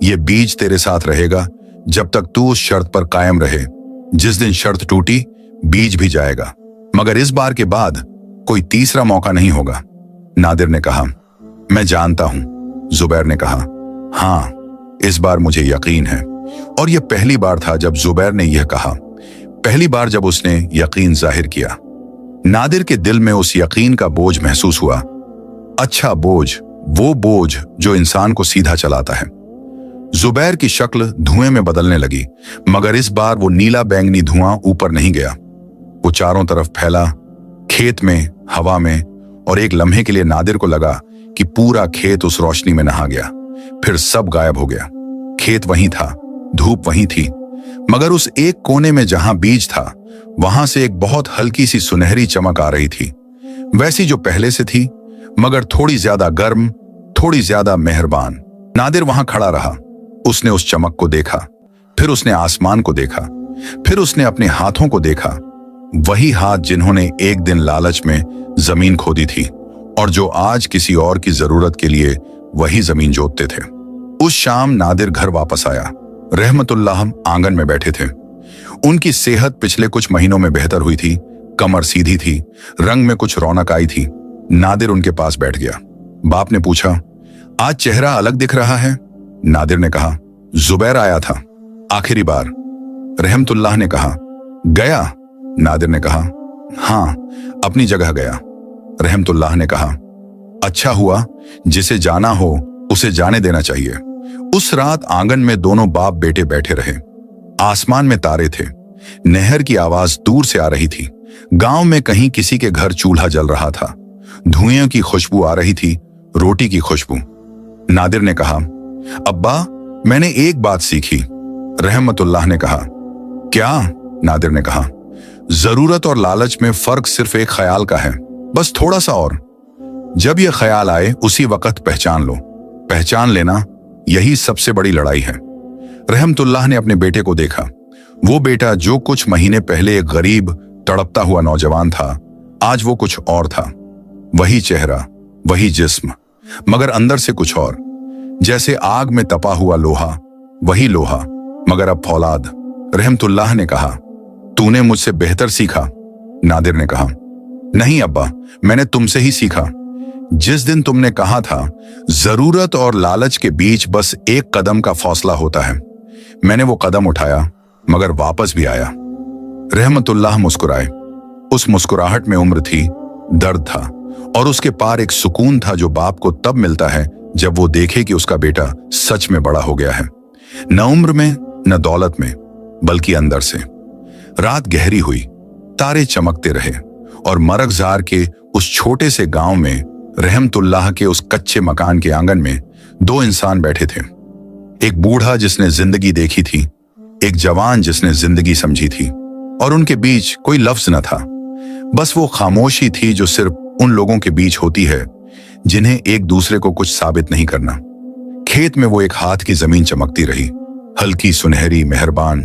यह बीज तेरे साथ रहेगा जब तक तू उस शर्त पर कायम रहे। जिस दिन शर्त टूटी, बीज भी जाएगा, मगर इस बार के बाद कोई तीसरा मौका नहीं होगा। नादिर ने कहा, मैं जानता हूं। जुबैर ने कहा, हां, इस बार मुझे यकीन है। और यह पहली बार था जब जुबैर ने यह कहा, पहली बार जब उसने यकीन जाहिर किया। नादिर के दिल में उस यकीन का बोझ महसूस हुआ। अच्छा बोझ, वो बोझ जो इंसान को सीधा चलाता है। जुबैर की शक्ल धुएं में बदलने लगी, मगर इस बार वो नीला बैंगनी धुआं ऊपर नहीं गया। वो चारों तरफ फैला, खेत में, हवा में, और एक लम्हे के लिए नादिर को लगा कि पूरा खेत उस रोशनी में नहा गया। फिर सब गायब हो गया। खेत वहीं था, धूप वहीं थी, मगर उस एक कोने में जहां बीज था, वहां से एक बहुत हल्की सी सुनहरी चमक आ रही थी, वैसी जो पहले से थी, मगर थोड़ी ज्यादा गर्म, थोड़ी ज्यादा मेहरबान। नादिर वहां खड़ा रहा। उसने उस चमक को देखा, फिर उसने आसमान को देखा, फिर उसने अपने हाथों को देखा, वही हाथ जिन्होंने एक दिन लालच में जमीन खोदी थी और जो आज किसी और की जरूरत के लिए वही जमीन जोतते थे। उस शाम नादिर घर वापस आया। रहमतुल्लाह आंगन में बैठे थे। उनकी सेहत पिछले कुछ महीनों में बेहतर हुई थी, कमर सीधी थी, रंग में कुछ रौनक आई थी। नादिर उनके पास बैठ गया। बाप ने पूछा, आज चेहरा अलग दिख रहा है? नादिर ने कहा, जुबैर आया था आखिरी बार। रहमतुल्लाह ने कहा, गया? नादिर ने कहा, हां, अपनी जगह गया। रहमतुल्लाह ने कहा, अच्छा हुआ, जिसे जाना हो उसे जाने देना चाहिए। उस रात आंगन में दोनों बाप बेटे बैठे रहे। आसमान में तारे थे, नहर की आवाज दूर से आ रही थी, गांव में कहीं किसी के घर चूल्हा जल रहा था, धुएं की खुशबू आ रही थी, रोटी की खुशबू। नादिर ने कहा, अब्बा, मैंने एक बात सीखी। रहमतुल्लाह ने कहा, क्या? नादिर ने कहा, जरूरत और लालच में फर्क सिर्फ एक ख्याल का है, बस थोड़ा सा और। जब यह ख्याल आए उसी वक्त पहचान लो। पहचान लेना, यही सबसे बड़ी लड़ाई है। रहमतुल्लाह ने अपने बेटे को देखा। वो बेटा जो कुछ महीने पहले एक गरीब तड़पता हुआ नौजवान था, आज वो कुछ और था। वही चेहरा, वही जिस्म, मगर अंदर से कुछ और, जैसे आग में तपा हुआ लोहा, वही लोहा मगर अब फौलाद। रहमतुल्लाह ने कहा, तूने मुझसे बेहतर सीखा? नादिर ने कहा, नहीं अब्बा, मैंने तुमसे ही सीखा। जिस दिन तुमने कहा था जरूरत और लालच के बीच बस एक कदम का फौसला होता है, मैंने वो कदम उठाया, मगर वापस भी आया। रहमतुल्लाह मुस्कुराए। उस मुस्कुराहट में उम्र थी, दर्द था, और उसके पार एक सुकून था जो बाप को तब मिलता है जब वो देखे कि उसका बेटा सच में बड़ा हो गया है, न उम्र में न दौलत में, बल्कि अंदर से। रात गहरी हुई, तारे चमकते रहे, और मरगजार के उस छोटे से गांव में, रहमतुल्लाह के उस कच्चे मकान के आंगन में, दो इंसान बैठे थे। एक बूढ़ा जिसने जिंदगी देखी थी, एक जवान जिसने जिंदगी समझी थी, और उनके बीच कोई लफ्ज न था, बस वो खामोशी थी जो सिर्फ उन लोगों के बीच होती है जिन्हें एक दूसरे को कुछ साबित नहीं करना। खेत में वो एक हाथ की जमीन चमकती रही, हल्की, सुनहरी, मेहरबान।